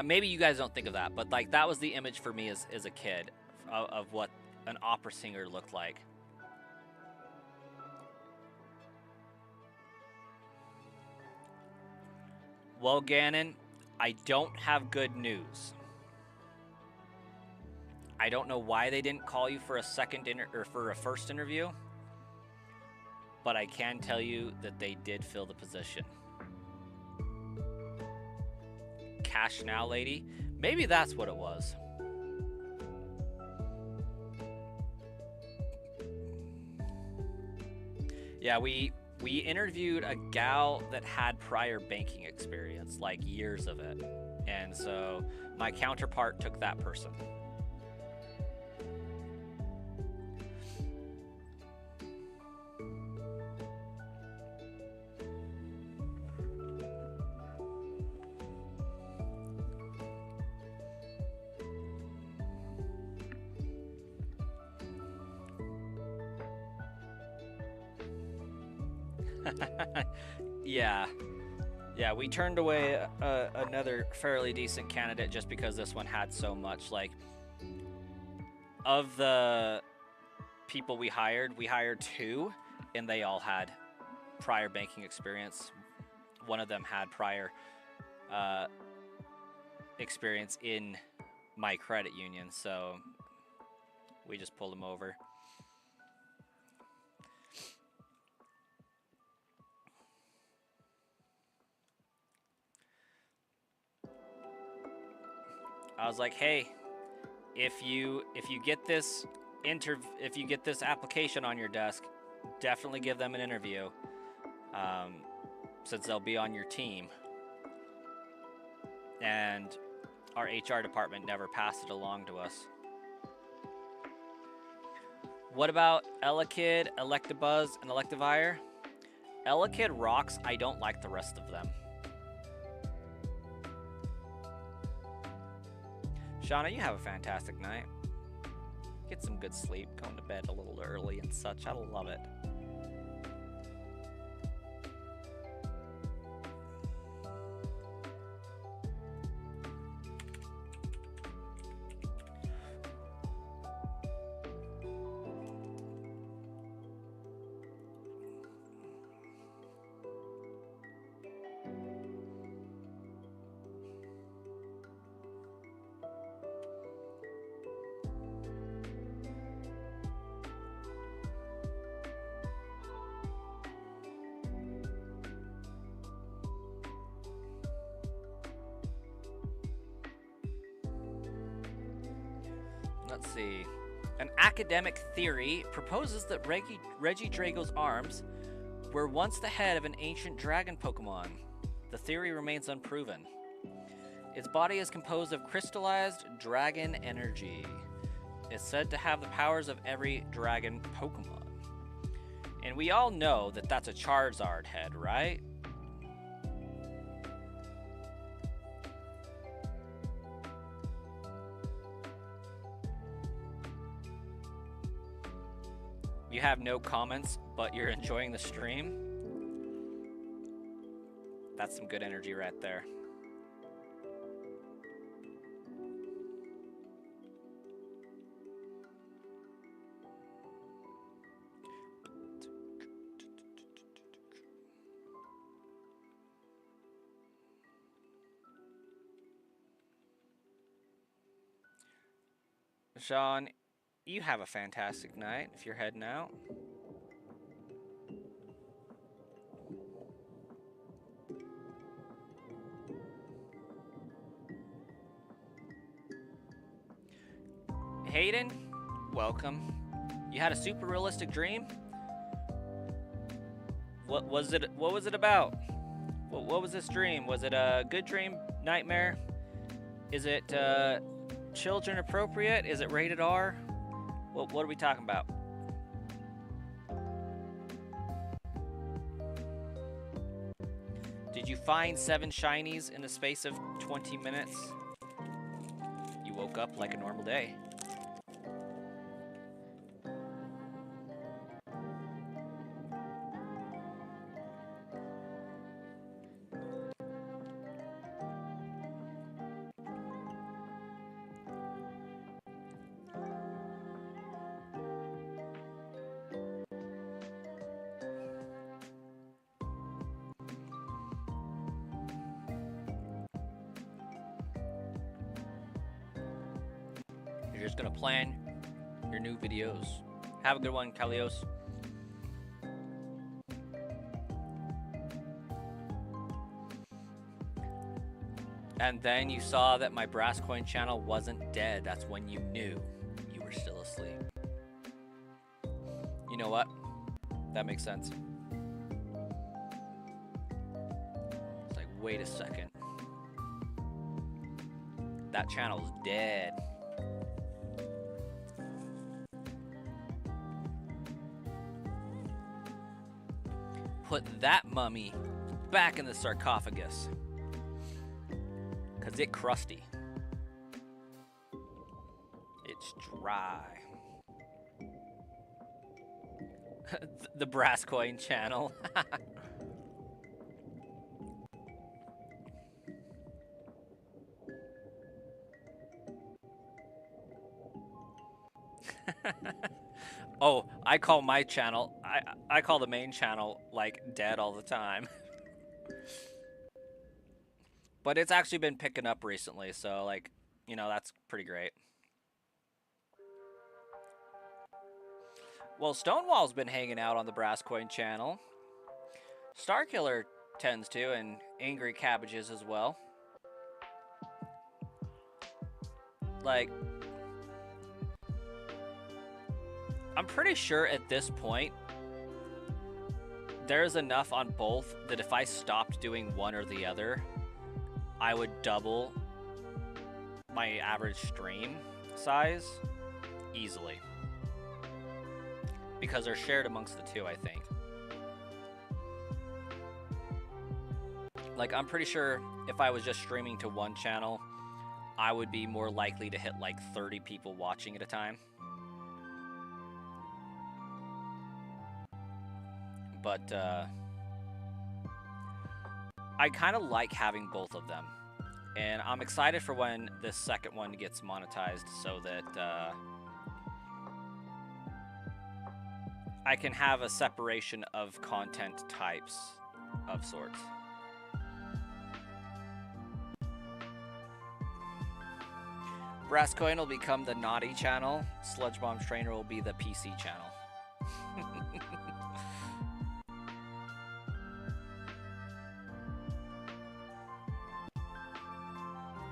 Maybe you guys don't think of that, but like that was the image for me as a kid of what an opera singer looked like. Well, Ganon, I don't have good news. I don't know why they didn't call you for a first interview, but I can tell you that they did fill the position. Cash now, lady. Maybe that's what it was. Yeah, we interviewed a gal that had prior banking experience, like years of it. And so my counterpart took that person. Yeah, we turned away another fairly decent candidate just because this one had so much. Like, of the people we hired 2, and they all had prior banking experience. One of them had prior experience in my credit union, so we just pulled them over. I was like, hey, if you get this application on your desk, definitely give them an interview, since they'll be on your team. And our HR department never passed it along to us. What about Elekid, Electabuzz, and Electivire? Elekid rocks. I don't like the rest of them. Shauna, you have a fantastic night. Get some good sleep, going to bed a little early and such. I love it. Let's see. An academic theory proposes that Regidrago's arms were once the head of an ancient dragon Pokemon. The theory remains unproven. Its body is composed of crystallized dragon energy. It's said to have the powers of every dragon Pokemon. And we all know that that's a Charizard head, right? You have no comments, but you're enjoying the stream. That's some good energy right there. Sean, you have a fantastic night if you're heading out. Hayden, welcome. You had a super realistic dream? What was it about? What was this dream? Was it a good dream, nightmare? Is it children appropriate? Is it rated R? What are we talking about? Did you find 7 shinies in the space of 20 minutes? You woke up like a normal day. You're just gonna plan your new videos. Have a good one, Kalios. And then you saw that my Brass Coin channel wasn't dead. That's when you knew you were still asleep. You know what? That makes sense. It's like, wait a second. That channel's dead. Put that mummy back in the sarcophagus. Cause it's crusty. It's dry. The Brass Coin channel. Oh, I call my channel, I call the main channel like dead all the time. But it's actually been picking up recently, so like, you know, that's pretty great. Well, Stonewall's been hanging out on the Brass Coin channel. Starkiller tends to, and Angry Cabbages as well. Like, I'm pretty sure at this point, there's enough on both that if I stopped doing one or the other, I would double my average stream size easily. Because they're shared amongst the two, I think. Like, I'm pretty sure if I was just streaming to one channel, I would be more likely to hit like 30 people watching at a time. But I kind of like having both of them. And I'm excited for when this second one gets monetized so that I can have a separation of content types of sorts. Brass Coin will become the naughty channel. Sludge Bomb's Trainer will be the PC channel.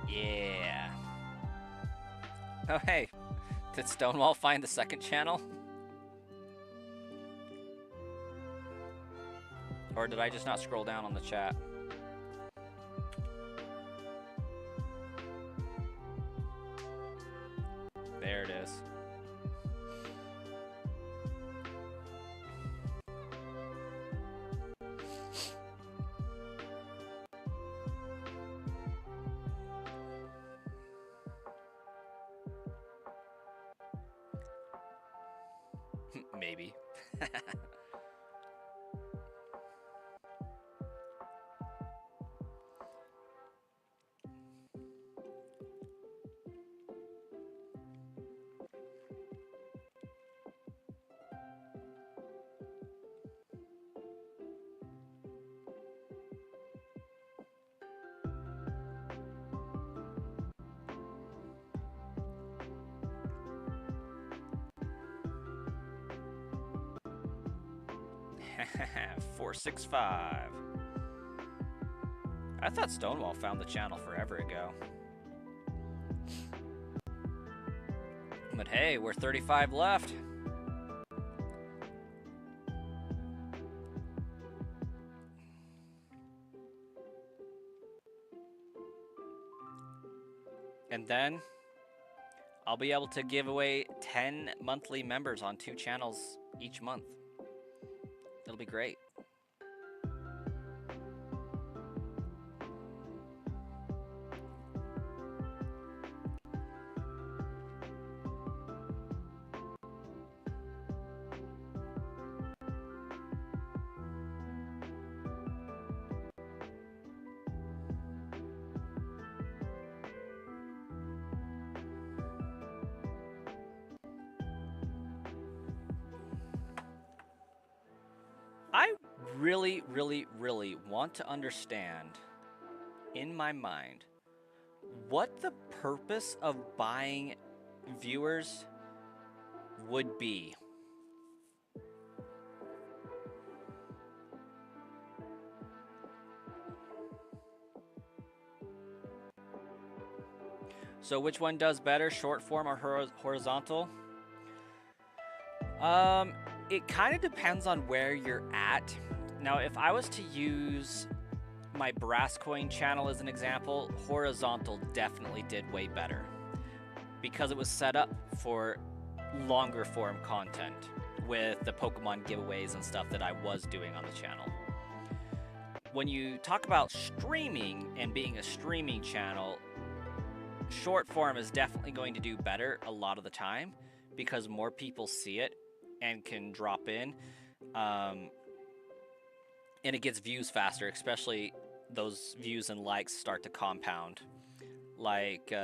Yeah. Oh, hey. Did Stonewall find the second channel? Or did I just not scroll down on the chat? Maybe. 465. I thought Stonewall found the channel forever ago. But hey, we're 35 left. And then I'll be able to give away 10 monthly members on 2 channels each month. It'll be great. I really, really, really want to understand in my mind what the purpose of buying viewers would be. So which one does better, short form or horizontal? It kind of depends on where you're at. Now, if I was to use my Brass Coin channel as an example, horizontal definitely did way better because it was set up for longer form content with the Pokemon giveaways and stuff that I was doing on the channel. When you talk about streaming and being a streaming channel, short form is definitely going to do better a lot of the time because more people see it and can drop in, and it gets views faster, especially those views and likes start to compound. Like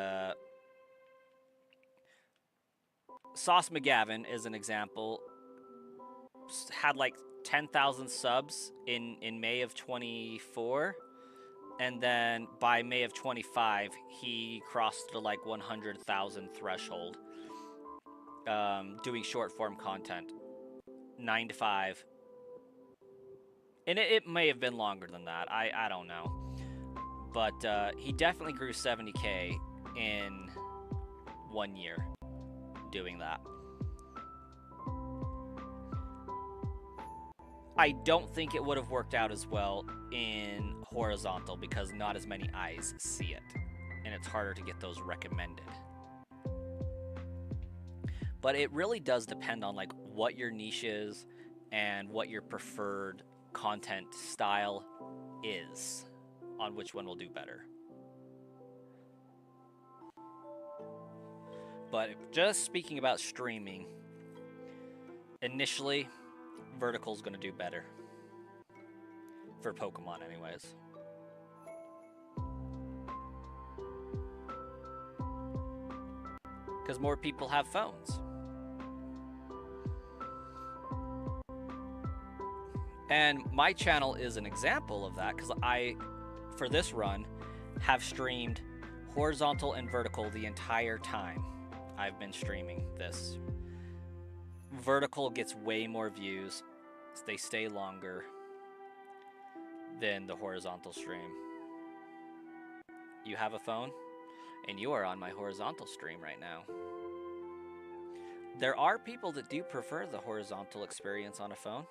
Sauce McGavin is an example, had like 10,000 subs in May of 24, and then by May of 25 he crossed the like 100,000 threshold, doing short form content 9 to 5, and it may have been longer than that, I don't know, but he definitely grew 70k in 1 year doing that. I don't think it would have worked out as well in horizontal because not as many eyes see it, and it's harder to get those recommended. But it really does depend on like what your niche is and what your preferred content style is on which one will do better. But just speaking about streaming, initially, vertical is going to do better. For Pokemon anyways. Because more people have phones. And my channel is an example of that because I, for this run, have streamed horizontal and vertical the entire time I've been streaming this. Vertical gets way more views. They stay longer than the horizontal stream. You have a phone, and you are on my horizontal stream right now. There are people that do prefer the horizontal experience on a phone.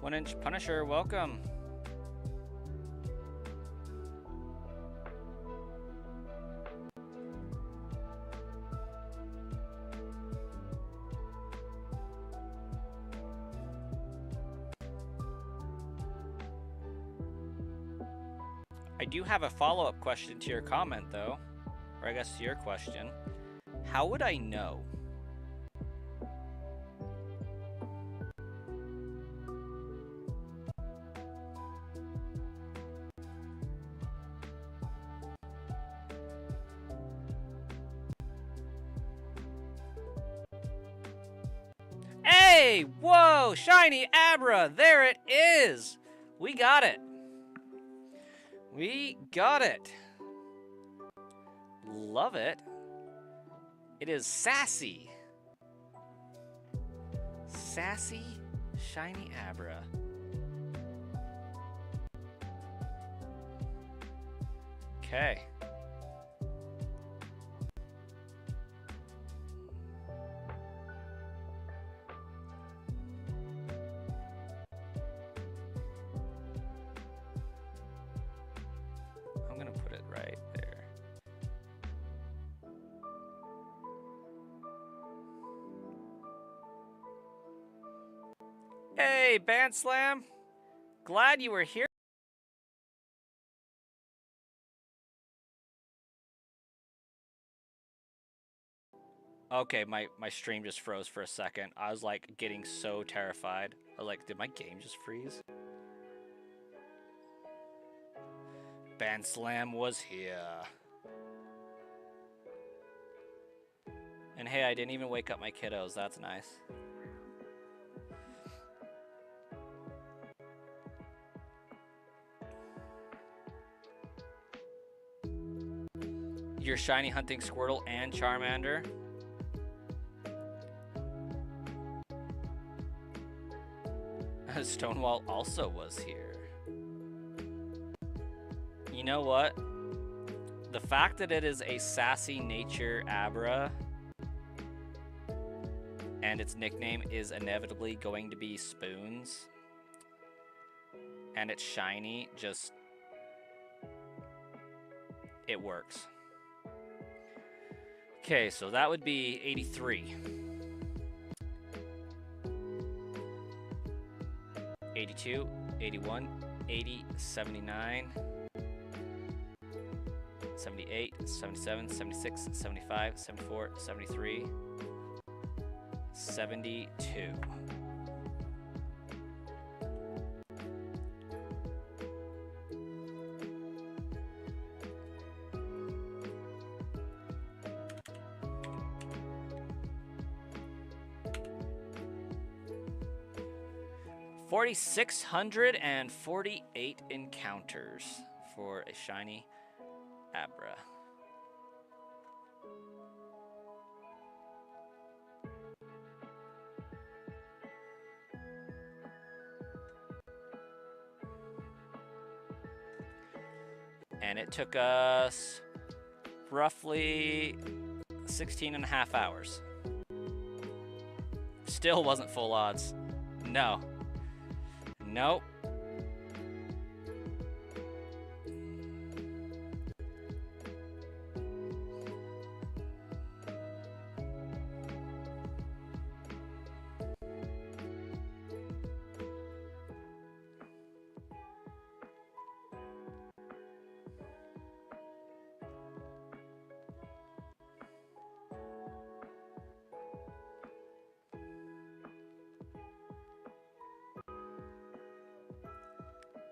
1-inch Punisher, welcome. I do have a follow-up question to your comment, though. Or I guess to your question. How would I know? Hey! Whoa! Shiny Abra! There it is! We got it. We got it. Love it. It is sassy. Sassy Shiny Abra. Okay. I'm gonna put it right there. Hey, Band Slam. Glad you were here. Okay, my stream just froze for a second. I was like getting so terrified. I was like, did my game just freeze? Band Slam was here. And hey, I didn't even wake up my kiddos. That's nice. You're shiny hunting Squirtle and Charmander. Stonewall also was here. You know what? The fact that it is a sassy nature Abra and its nickname is inevitably going to be Spoons and it's shiny, just it works. Okay, so that would be 83. 82, 81, 80, 79, 78, 77, 76, 75, 74, 73, 72. $4,648 encounters for a shiny Abra. And it took us roughly 16.5 hours. Still wasn't full odds. No. Nope.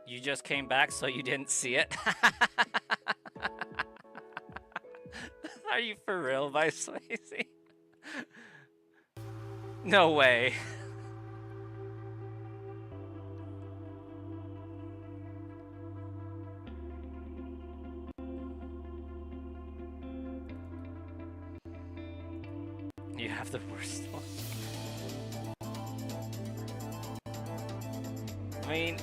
You just came back, so you didn't see it? Are you for real, Vice Swayze? No way. You have the worst one. I mean,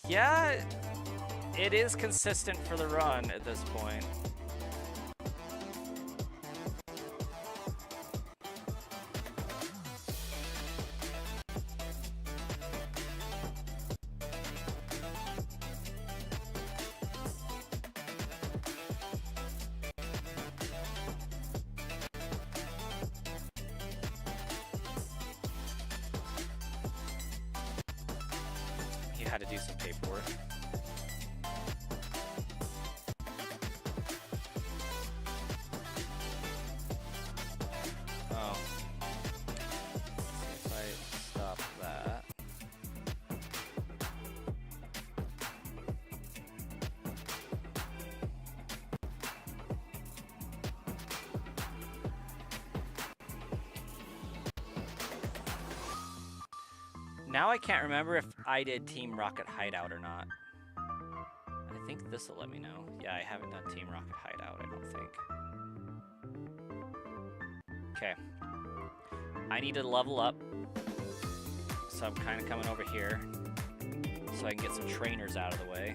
yeah, it is consistent for the run at this point. had to do some paperwork. Oh. Let's see if I stop that. Now I can't remember if I did Team Rocket Hideout or not. I think this will let me know. Yeah, I haven't done Team Rocket Hideout, I don't think. Okay. I need to level up. So I'm kind of coming over here so I can get some trainers out of the way.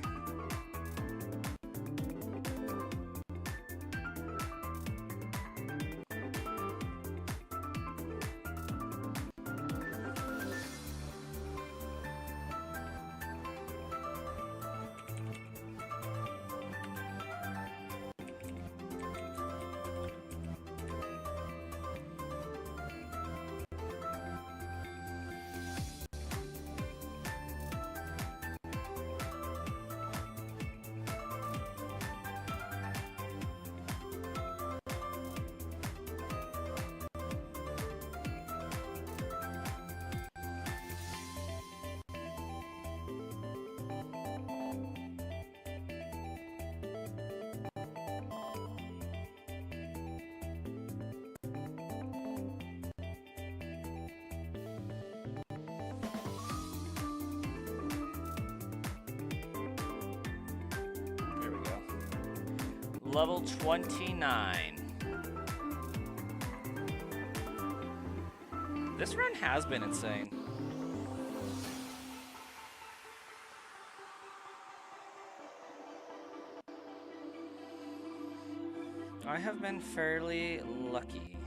Level 29. This run has been insane. I have been fairly lucky.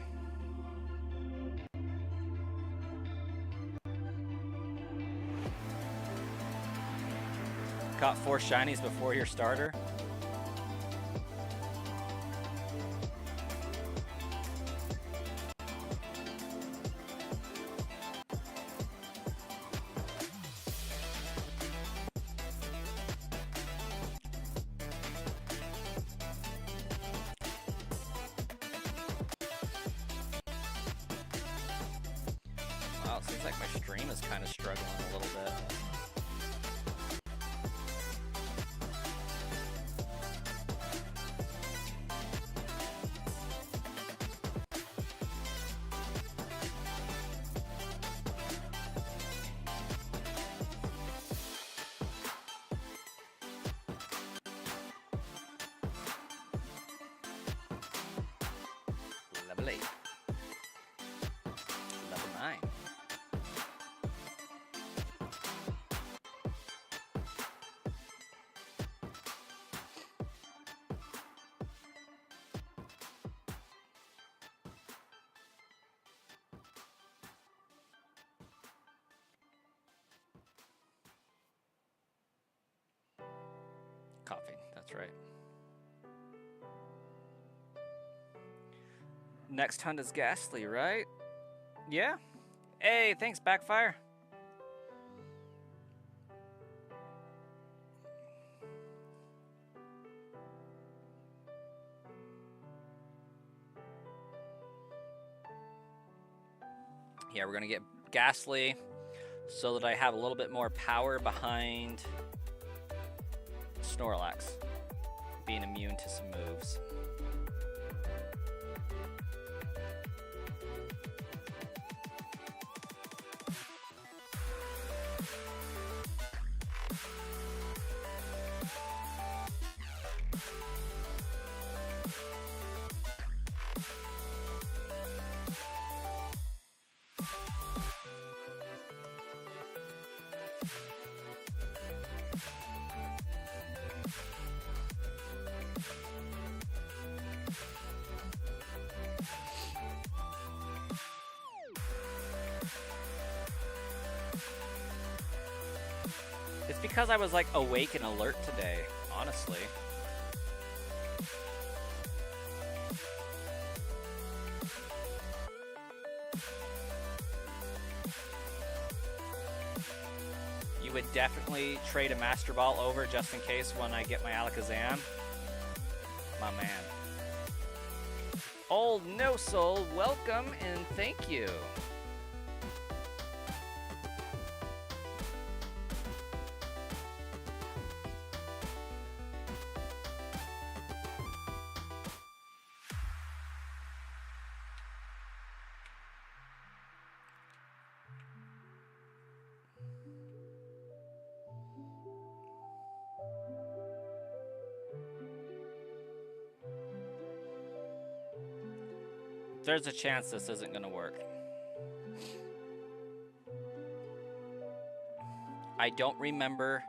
Got 4 shinies before your starter. Wow, it seems like my stream is kind of struggling a little bit. Level 8. Level 9. Coffee, that's right. Next hunt is Ghastly, right? Yeah. Hey, thanks, Backfire. Yeah, we're gonna get Ghastly so that I have a little bit more power behind Snorlax being immune to some moves. It's because I was like awake and alert today, honestly. You would definitely trade a Master Ball over just in case when I get my Alakazam. My man. Old No Soul, welcome and thank you. There's a chance this isn't going to work. I don't remember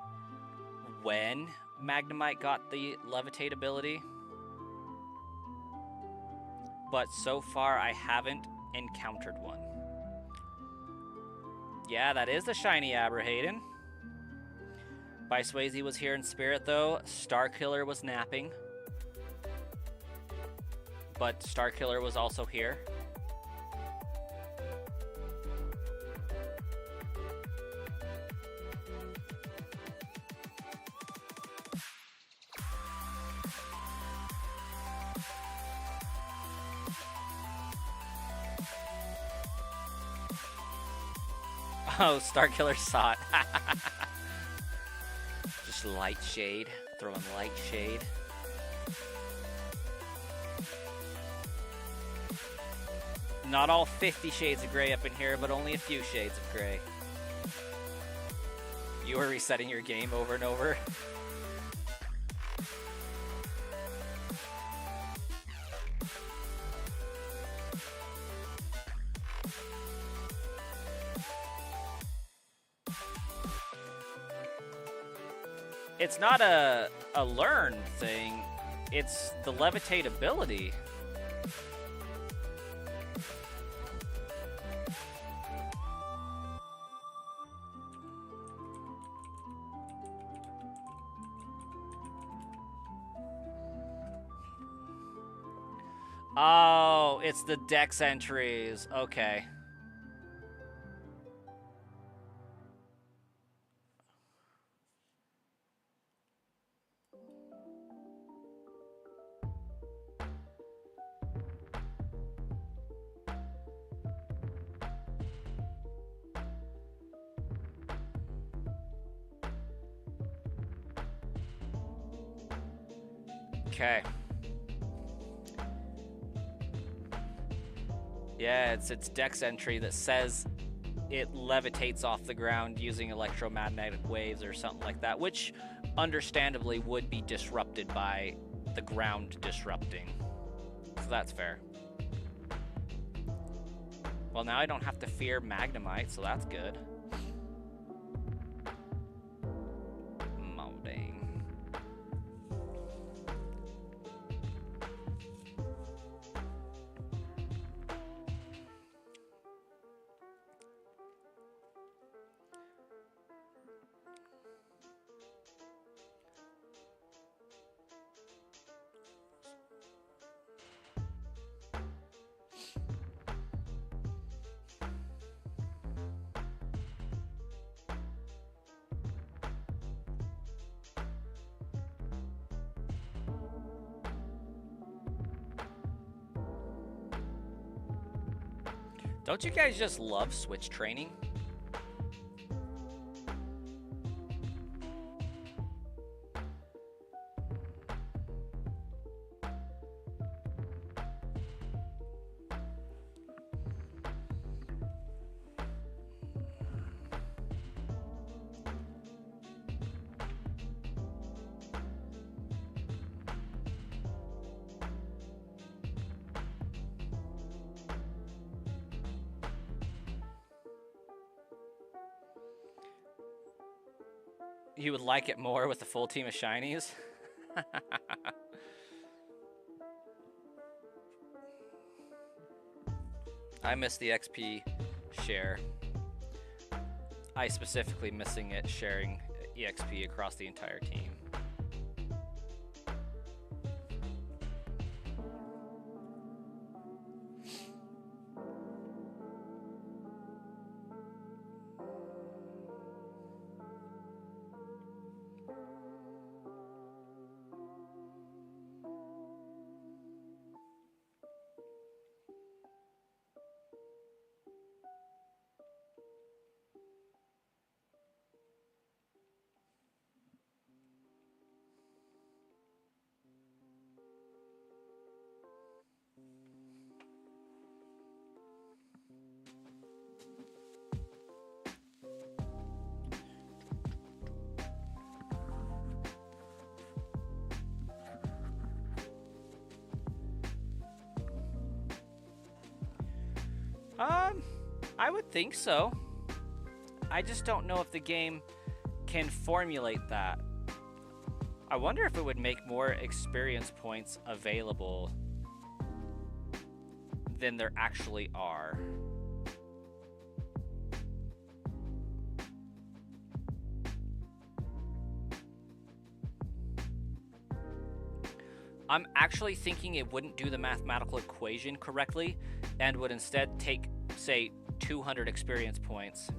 when Magnemite got the Levitate ability, but so far I haven't encountered one. Yeah, that is the shiny Aberhaden. Swayze was here in spirit though. Starkiller was napping. But Starkiller was also here. Oh, Starkiller saw it. Just light shade. Throwing light shade. Not all 50 shades of gray up in here, but only a few shades of gray. You are resetting your game over and over. It's not a learn thing. It's the Levitate ability. Oh, it's the Dex entries. Okay. Okay. Yeah, it's Dex entry that says it levitates off the ground using electromagnetic waves or something like that, which understandably would be disrupted by the ground disrupting. So that's fair. Well, now I don't have to fear Magnemite, so that's good. Oh, dang. Don't you guys just love switch training? You would like it more with a full team of shinies? I miss the XP share. I specifically missing it sharing EXP across the entire team. Um, I would think so. I just don't know if the game can formulate that. I wonder if it would make more experience points available than there actually are. I'm actually thinking it wouldn't do the mathematical equation correctly and would instead take, say, 200 experience points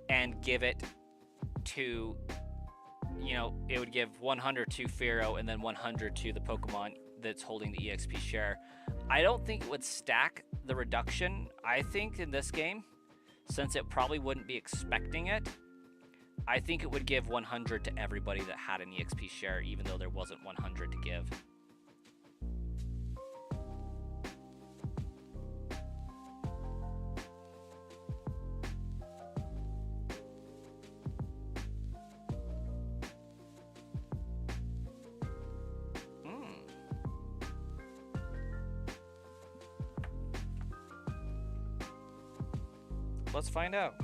and give it to, you know, it would give 100 to Pharaoh and then 100 to the Pokemon that's holding the EXP share. I don't think it would stack the reduction. I think in this game, since it probably wouldn't be expecting it, I think it would give 100 to everybody that had an EXP share, even though there wasn't 100 to give. Let's find out.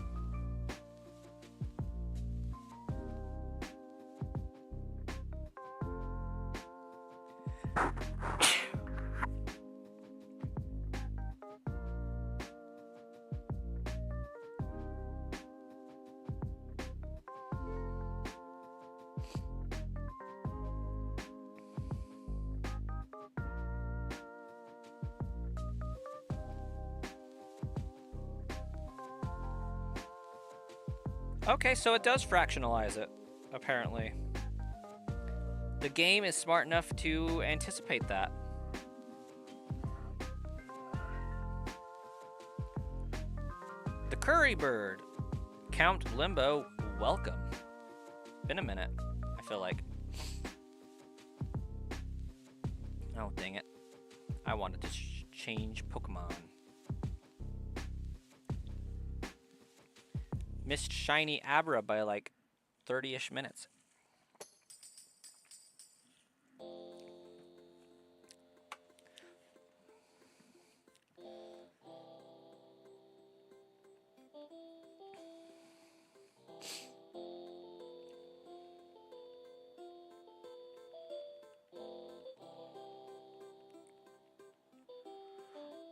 Okay, so it does fractionalize it, apparently. The game is smart enough to anticipate that. The Curry Bird. Count Limbo, welcome. Been a minute, I feel like. Oh, dang it. I wanted to change Pokemon. Missed Shiny Abra by like 30-ish minutes.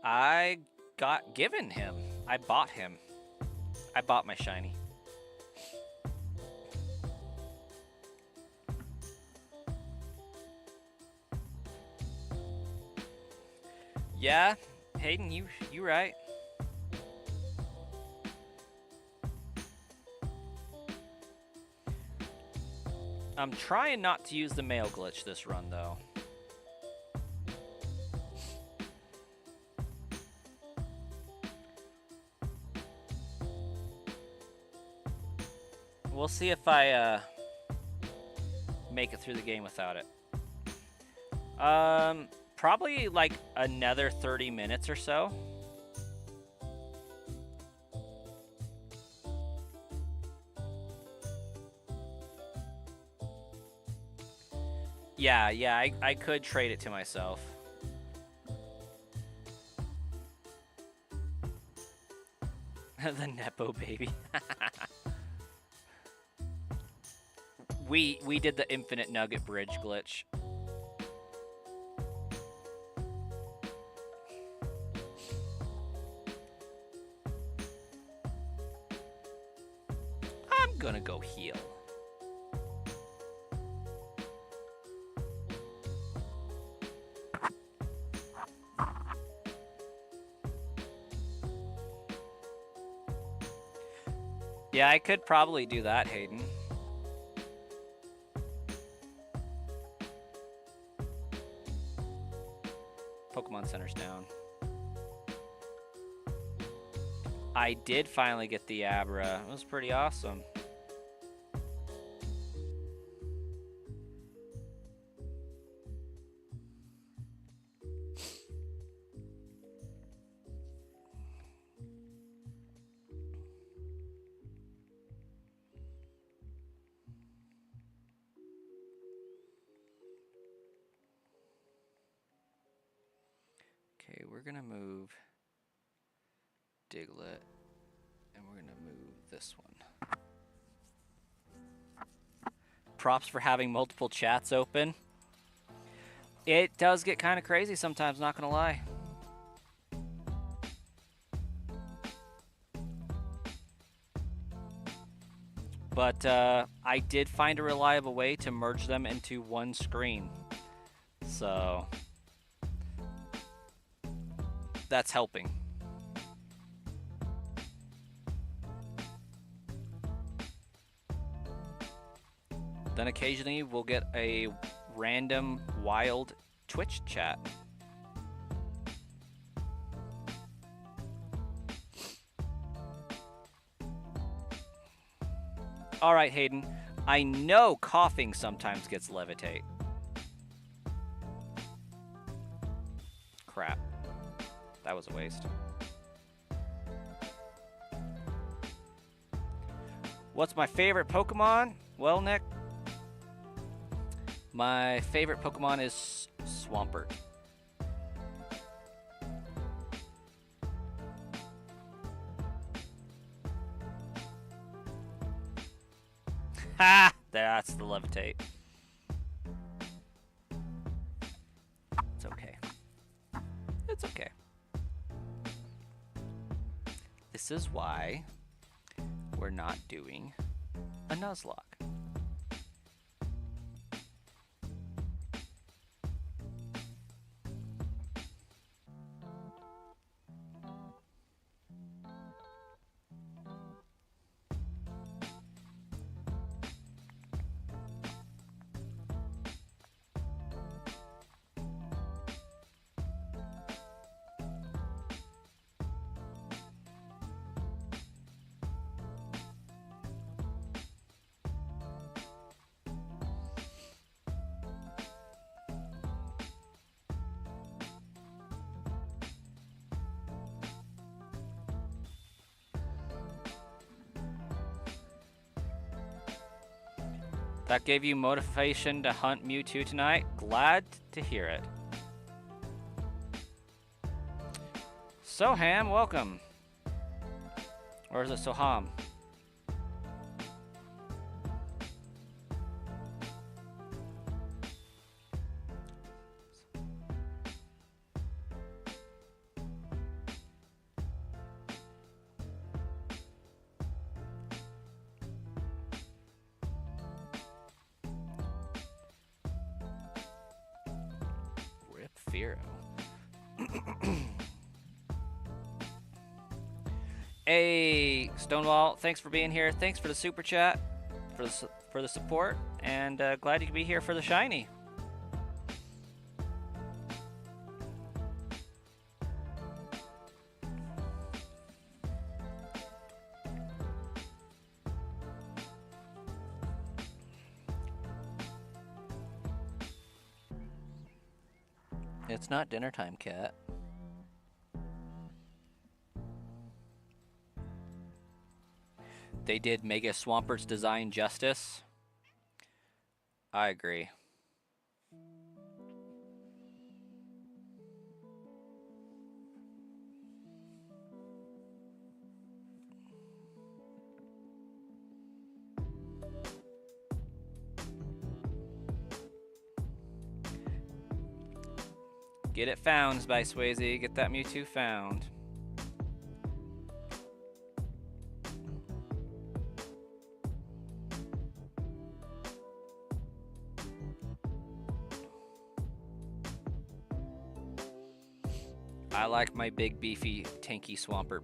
I got given him. I bought him. I bought my shiny. Yeah, Hayden, you right. I'm trying not to use the mail glitch this run, though. We'll see if I make it through the game without it. Probably like another 30 minutes or so. Yeah, I could trade it to myself. The Nepo baby. We did the infinite nugget bridge glitch. I'm gonna go heal. Yeah, I could probably do that, Hayden. Pokemon Center's down. I did finally get the Abra. It was pretty awesome. Okay, we're gonna move Diglett, and we're gonna move this one. Props for having multiple chats open. It does get kind of crazy sometimes, not gonna lie. But I did find a reliable way to merge them into one screen. So that's helping. Then occasionally we'll get a random wild Twitch chat. All right, Hayden. I know coughing sometimes gets levitate. Crap. That was a waste. What's my favorite Pokemon? Well, Nick, my favorite Pokemon is Swampert. Ha! That's the levitate. It's okay. It's okay. This is why we're not doing a Nuzlocke. That gave you motivation to hunt Mewtwo tonight? Glad to hear it. Soham, welcome. Or is it Soham? Hey, Stonewall, thanks for being here. Thanks for the super chat, for the support, and glad you could be here for the shiny. It's not dinner time, cat. They did Mega Swampert's design justice. I agree. Get it found, by Swayze. Get that Mewtwo found. I like my big, beefy, tanky Swampert.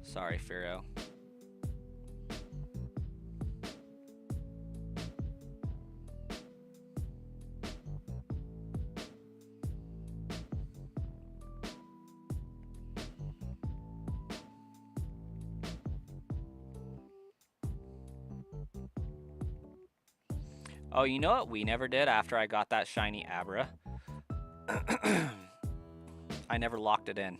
Sorry, Pharaoh. Oh, you know what we never did after I got that shiny Abra? I never locked it in.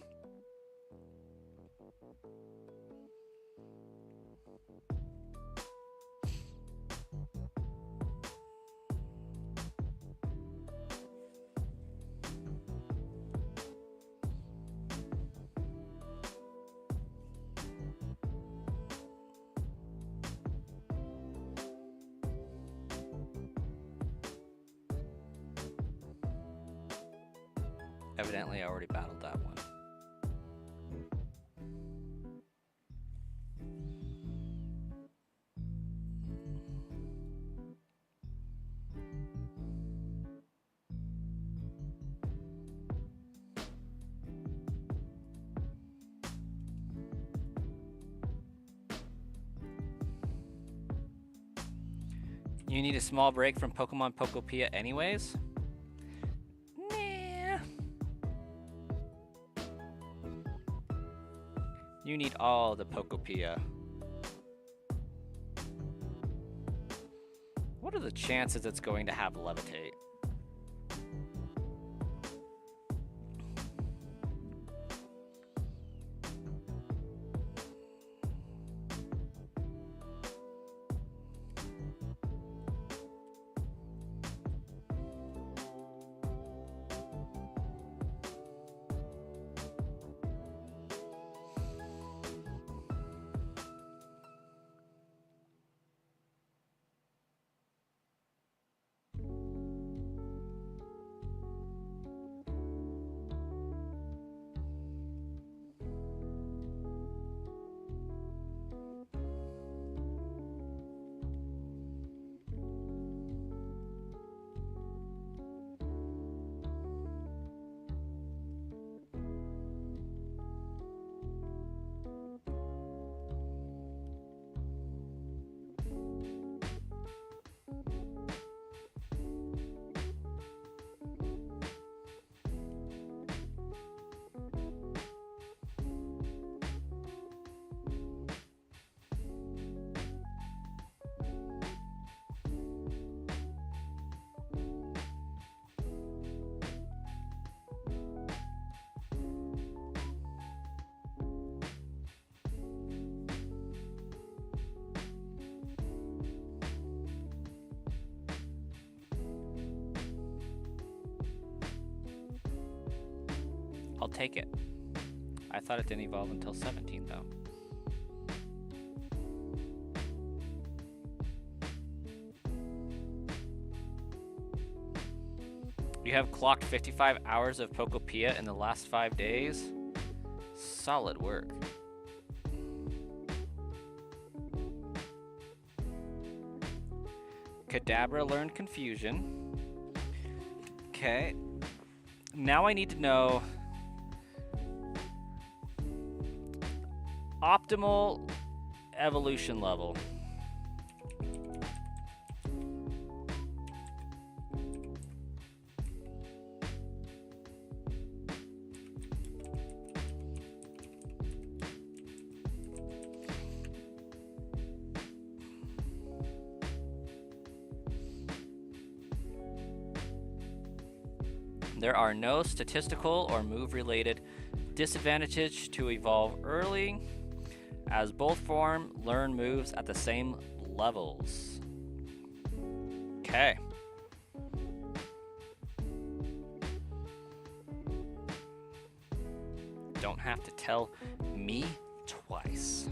Evidently, I already battled that one. You need a small break from Pokemon Pokopia anyways? Nah. You need all the Pokopia. What are the chances it's going to have Levitate? I'll take it. I thought it didn't evolve until 17 though. You have clocked 55 hours of Pokopia in the last 5 days. Solid work. Kadabra learned Confusion. Okay. Now I need to know optimal evolution level. There are no statistical or move-related disadvantages to evolve early, as both form learn moves at the same levels. Okay. Don't have to tell me twice.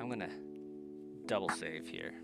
I'm gonna double save here.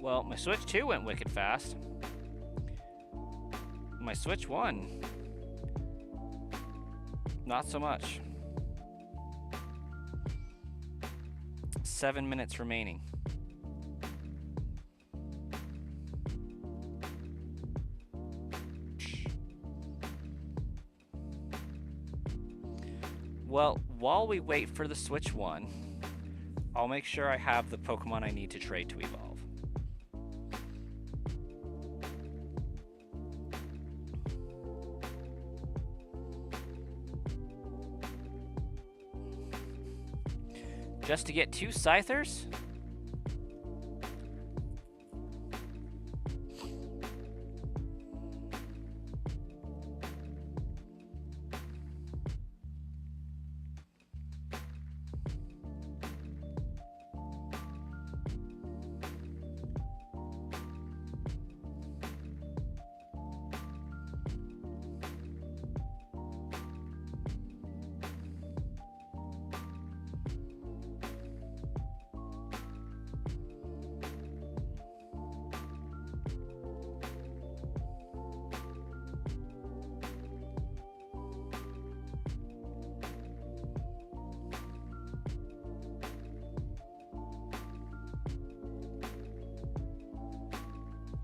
Well, my Switch 2 went wicked fast. My Switch 1, not so much. 7 minutes remaining. Well, while we wait for the Switch 1, I'll make sure I have the Pokemon I need to trade to evolve. Just to get 2 Scythers?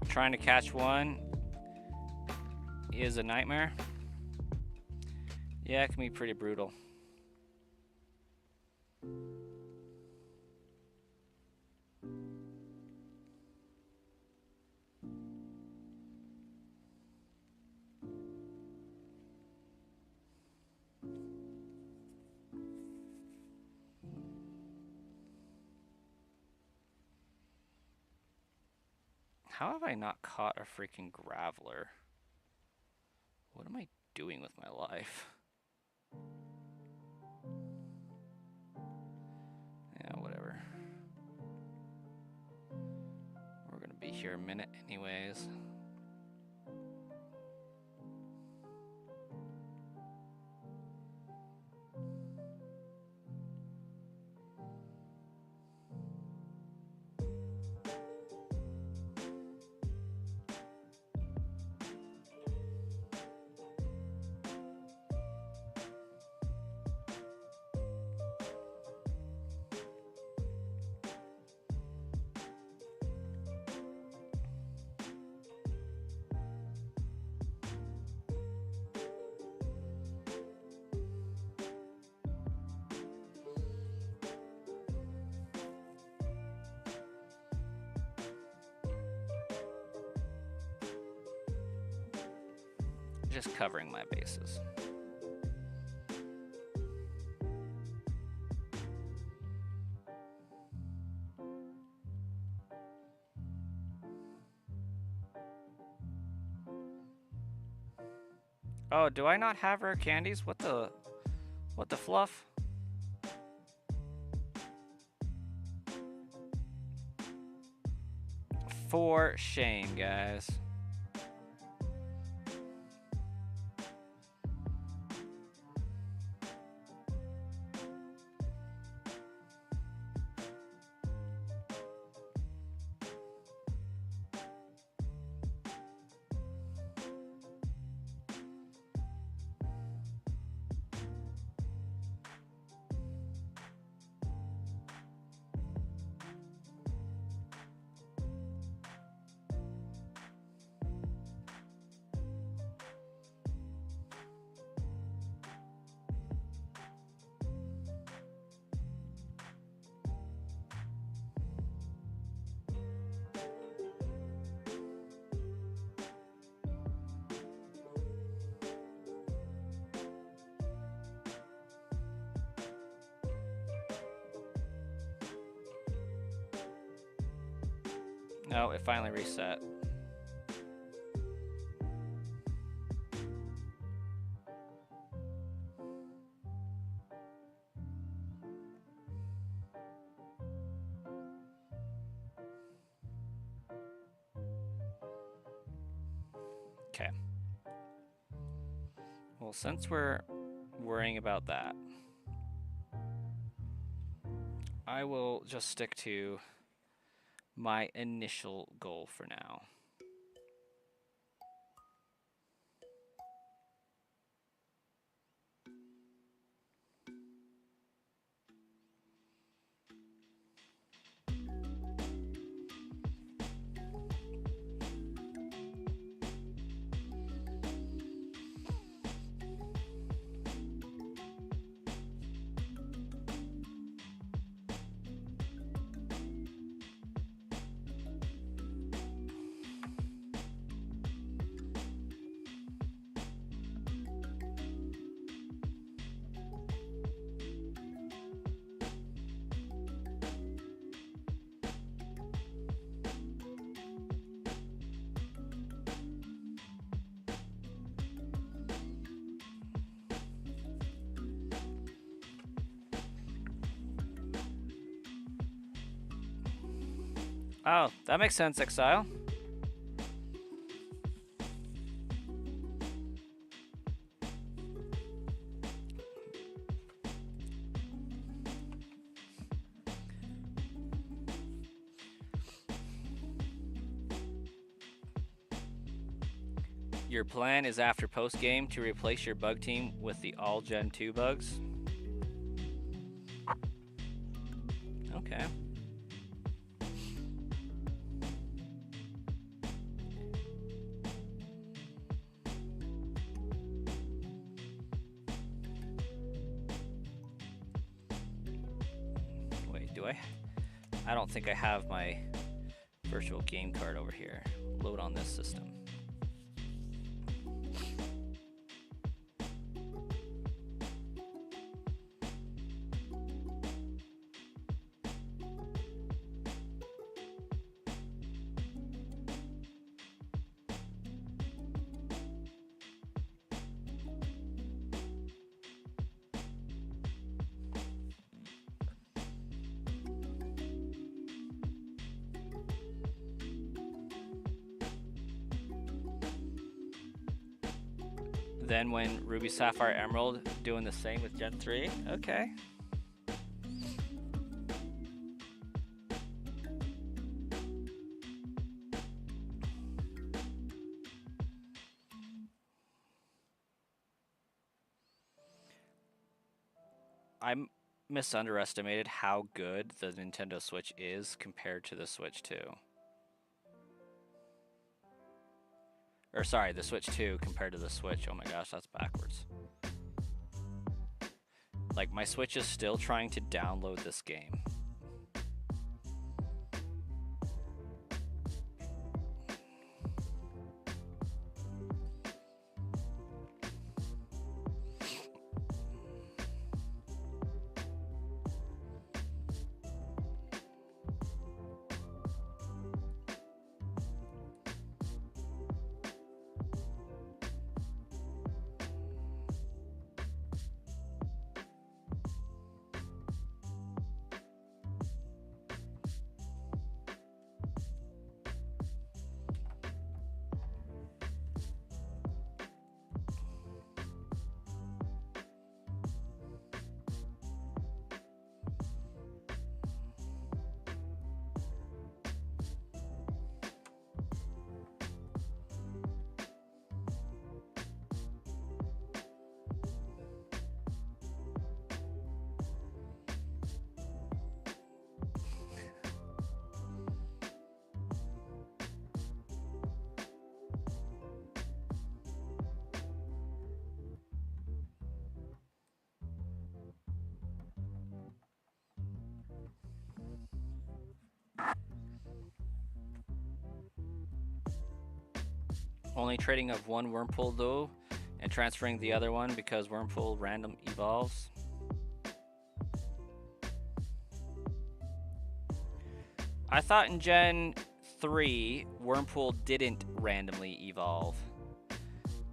Trying to catch one is a nightmare. Yeah, it can be pretty brutal. How have I not caught a freaking Graveler? What am I doing with my life? Yeah, whatever. We're gonna be here a minute anyways. Just covering my bases. Oh, do I not have rare candies? What the fluff? For shame, guys. No, it finally reset. Okay. Well, since we're worrying about that, I will just stick to my initial goal for now. Oh, that makes sense, Exile. Your plan is after post-game to replace your bug team with the all Gen 2 bugs? Okay. Wait, do I? I don't think I have my virtual game card over here. Load on this system. Then when Ruby, Sapphire, Emerald doing the same with Gen 3? Okay. I misunderestimated how good the Nintendo Switch is compared to the Switch 2. Or sorry, the Switch 2 compared to the Switch. Oh my gosh, that's backwards. Like, my Switch is still trying to download this game. Only trading of one Wurmpool though, and transferring the other one because Wurmpool random evolves. I thought in Gen 3, Wurmpool didn't randomly evolve.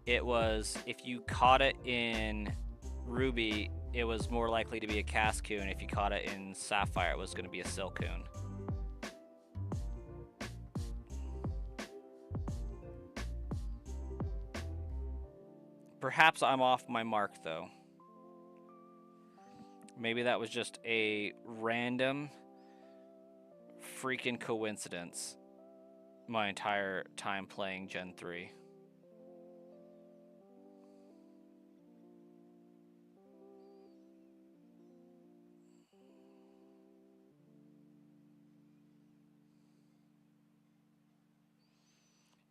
It was, if you caught it in Ruby, it was more likely to be a Cascoon. If you caught it in Sapphire, it was going to be a Silcoon. Perhaps I'm off my mark, though. Maybe that was just a random freaking coincidence my entire time playing Gen 3.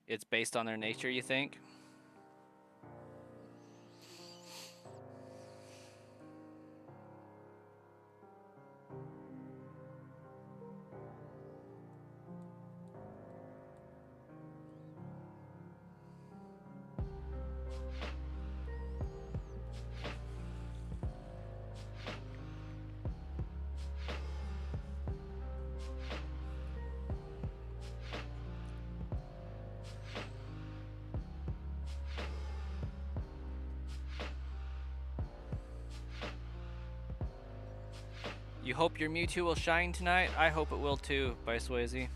It's based on their nature, you think? You hope your Mewtwo will shine tonight? I hope it will too, by Swayze.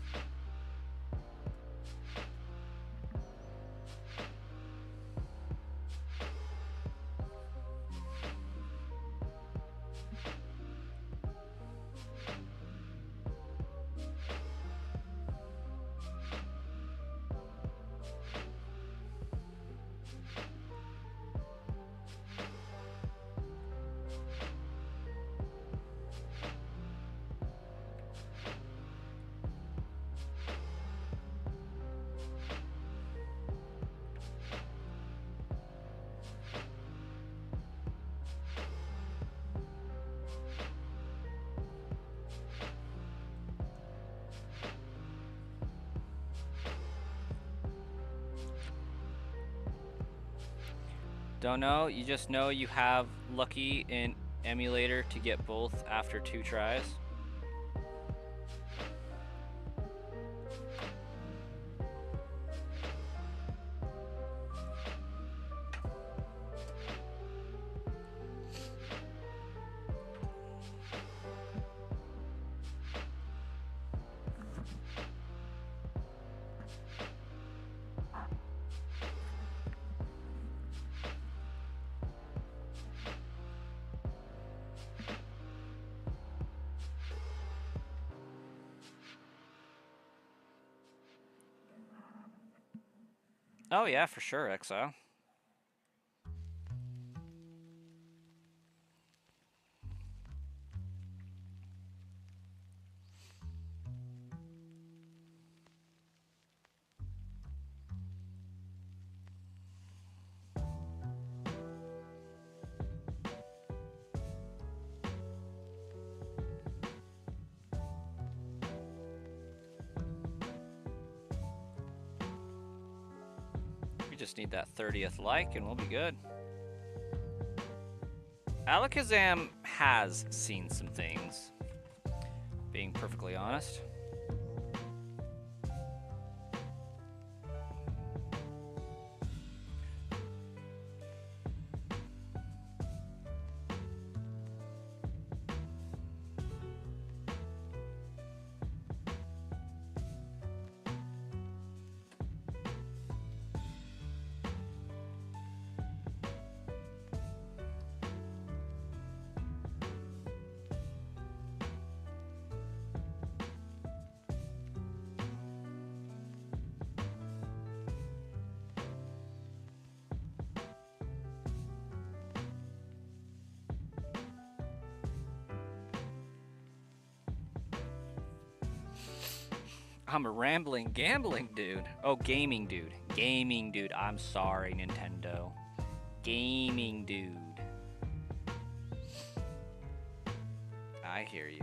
Don't know, you just know you have lucky in emulator to get both after 2 tries. Oh yeah, for sure, Exile. We just need that 30th like and we'll be good. Alakazam has seen some things, being perfectly honest. I'm a rambling, gambling dude. Oh, gaming dude. Gaming dude. I'm sorry, Nintendo. Gaming dude. I hear you.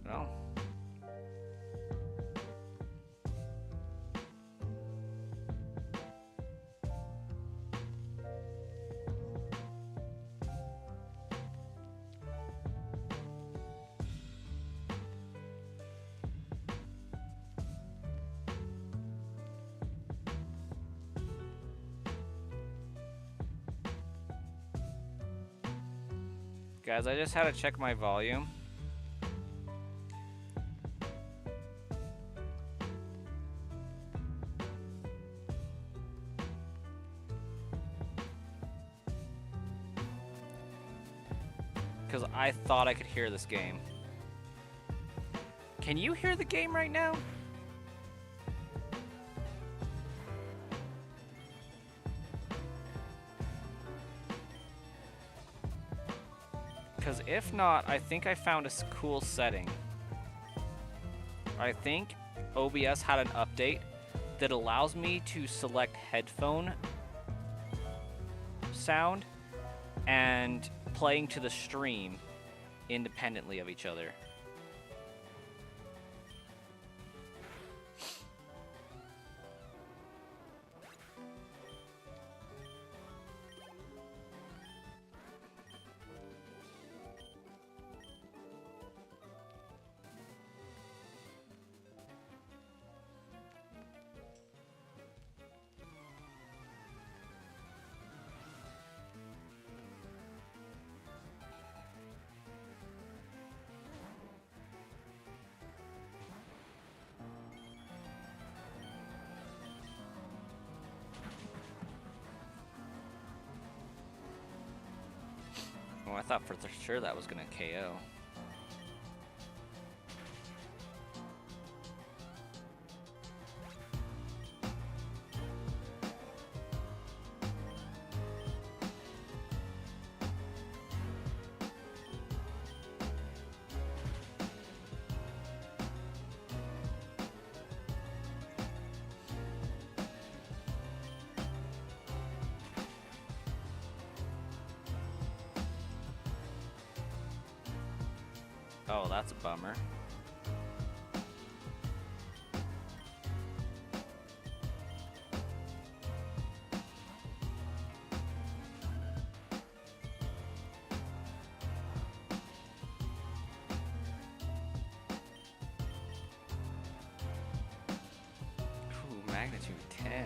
Well. Guys, I just had to check my volume. Because I thought I could hear this game. Can you hear the game right now? Because if not, I think I found a cool setting. I think OBS had an update that allows me to select headphone sound and playing to the stream independently of each other. Oh, I thought for sure that was gonna KO. Oh, that's a bummer. Ooh, magnitude 10.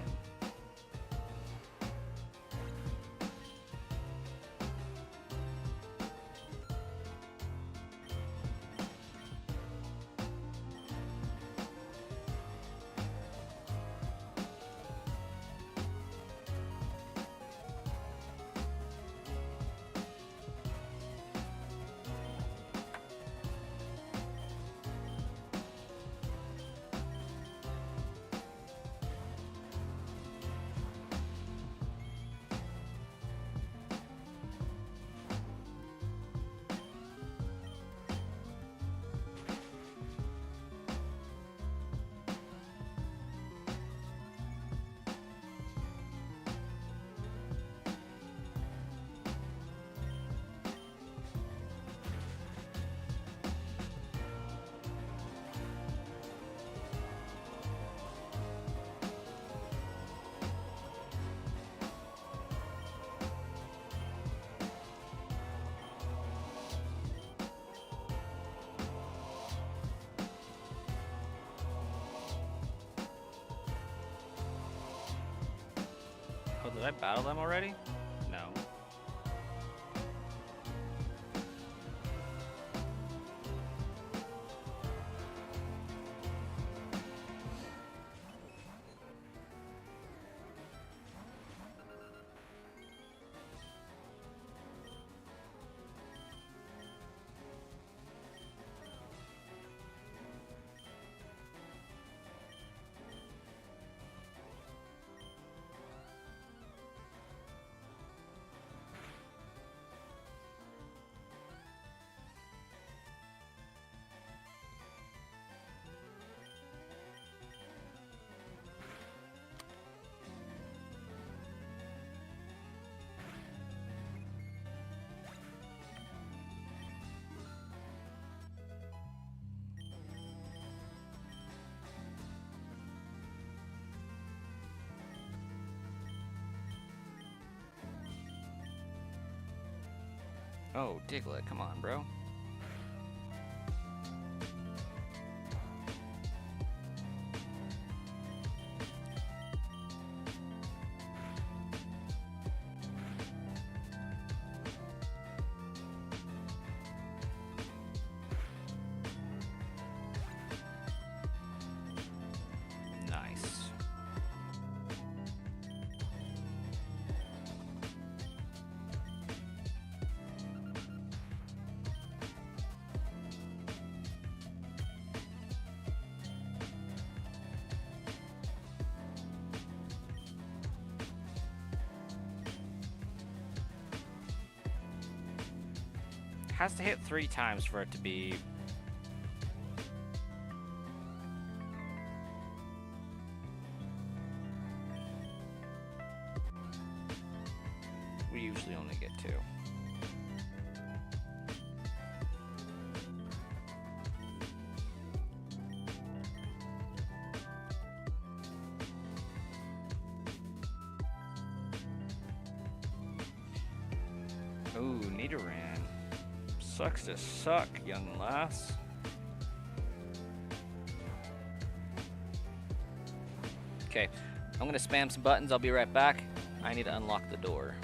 Oh, did I battle them already? No. Oh, Diglett, come on, bro. Has to hit 3 times for it to be... We usually only get 2. Ooh, Nidoran. Sucks to suck, young lass. Okay, I'm gonna spam some buttons. I'll be right back. I need to unlock the door.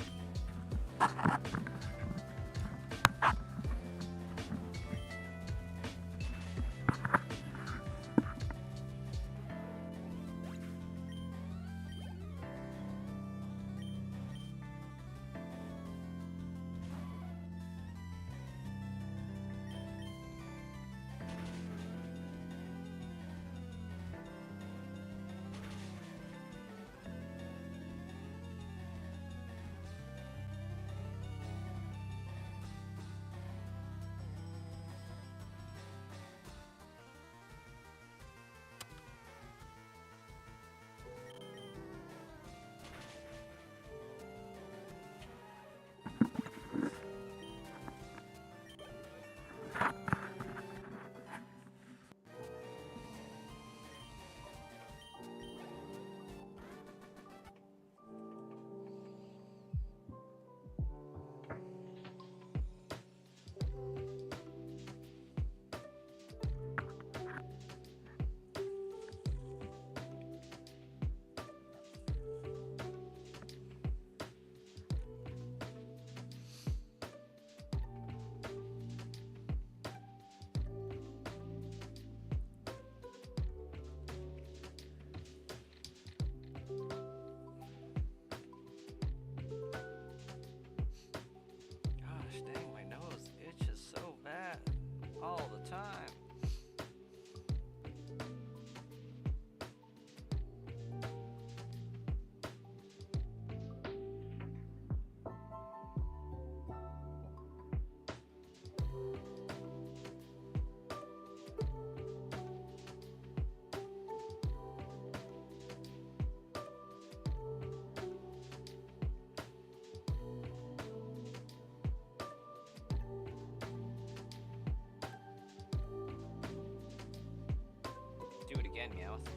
Do it again, Meowth.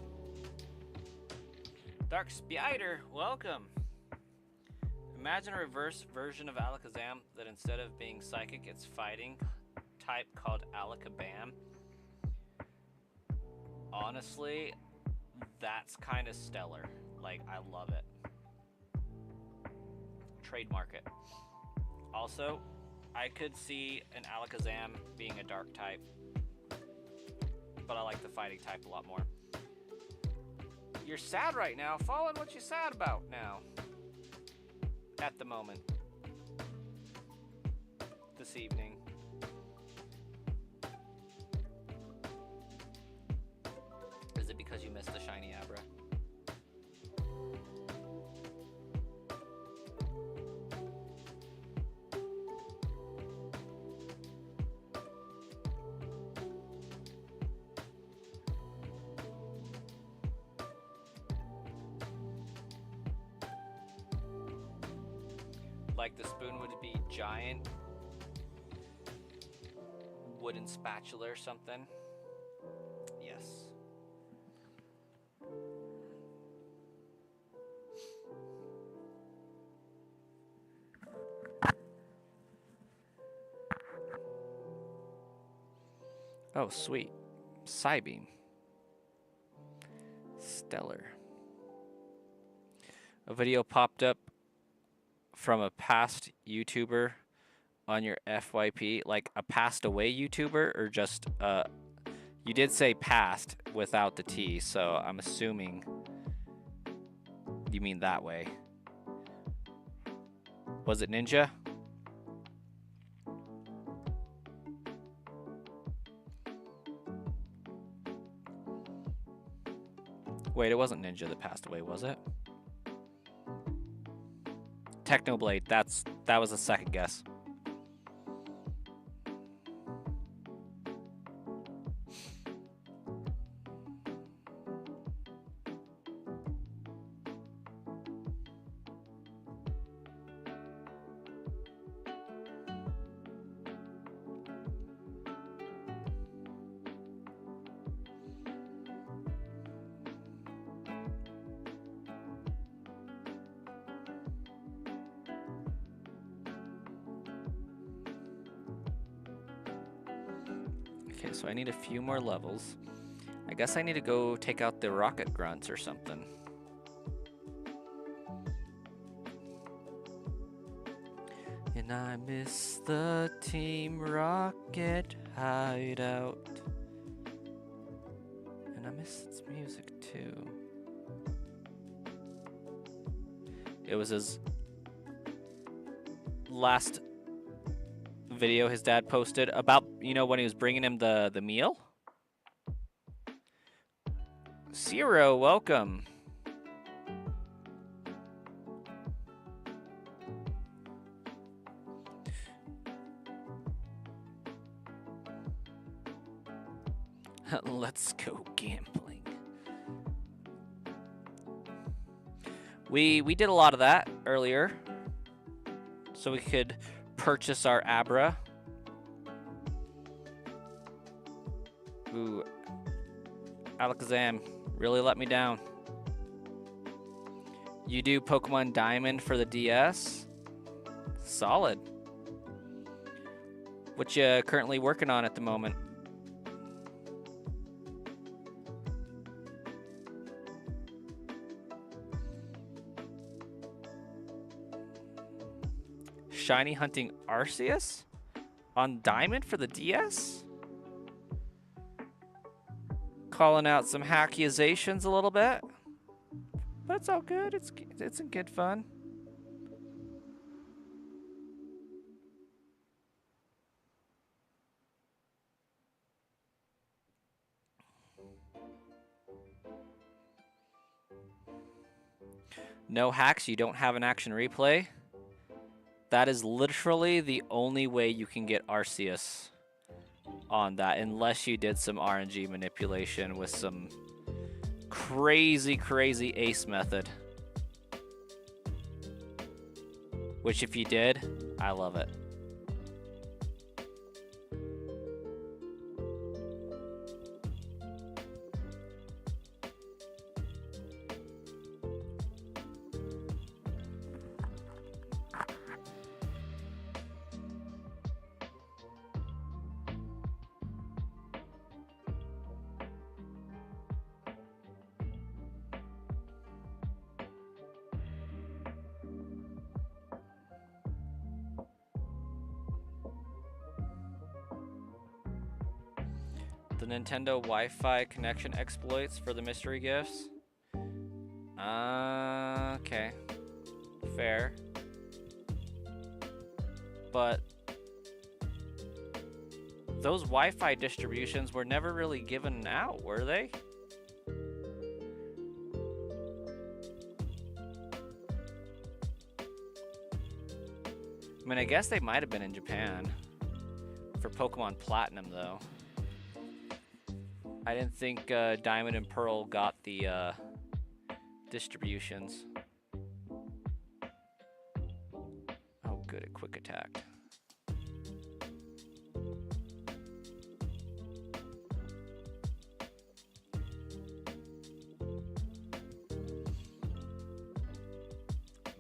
Dark Spider, welcome. Imagine a reverse version of Alakazam that instead of being psychic, it's fighting type called Alakabam. Honestly, that's kind of stellar. Like, I love it. Trademark it. Also, I could see an Alakazam being a dark type, but I like the fighting type a lot more. You're sad right now. Fallen, what you sad about now? At the moment. This evening. Is it because you missed the shiny Abra? Like the spoon would be giant wooden spatula or something. Yes. Oh, sweet. Psybeam. Stellar. A video popped up from a past YouTuber on your FYP, like a passed away YouTuber, or just you did say past without the T, so I'm assuming you mean that way. Was it Ninja? Wait, it wasn't Ninja that passed away, was it? Technoblade, that was a second guess. Okay, so I need a few more levels. I guess I need to go take out the rocket grunts or something. And I miss the Team Rocket hideout. And I miss its music too. It was his last video his dad posted about, you know, when he was bringing him the meal. Zero, welcome. Let's go gambling. We did a lot of that earlier, so we could purchase our Abra. Ooh, Alakazam really let me down. You do Pokemon Diamond for the DS? Solid. What you currently working on at the moment? Shiny hunting Arceus on Diamond for the DS? Calling out some accusations a little bit, but it's all good. It's in good fun. No hacks. You don't have an action replay. That is literally the only way you can get Arceus on that, unless you did some RNG manipulation with some crazy ace method. Which if you did, I love it. The Nintendo Wi-Fi connection exploits for the mystery gifts. Okay. Fair. But those Wi-Fi distributions were never really given out, were they? I mean, I guess they might have been in Japan. For Pokemon Platinum, though. I didn't think Diamond and Pearl got the distributions. Oh, good, it quick attacked.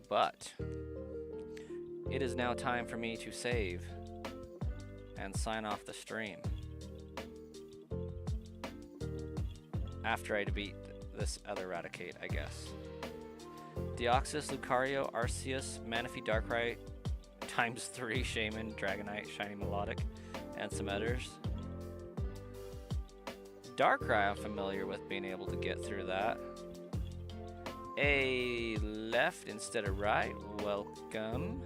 But it is now time for me to save and sign off the stream. After I defeat this other Raticate, I guess. Deoxys, Lucario, Arceus, Manaphy, Darkrai, ×3, Shaman, Dragonite, Shiny Melodic, and some others. Darkrai, I'm familiar with being able to get through that. A left instead of right, welcome.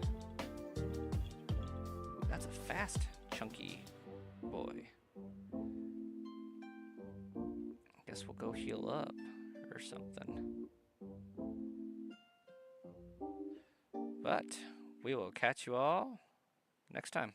That's a fast, chunky boy. Guess we'll go heal up or something. But we will catch you all next time.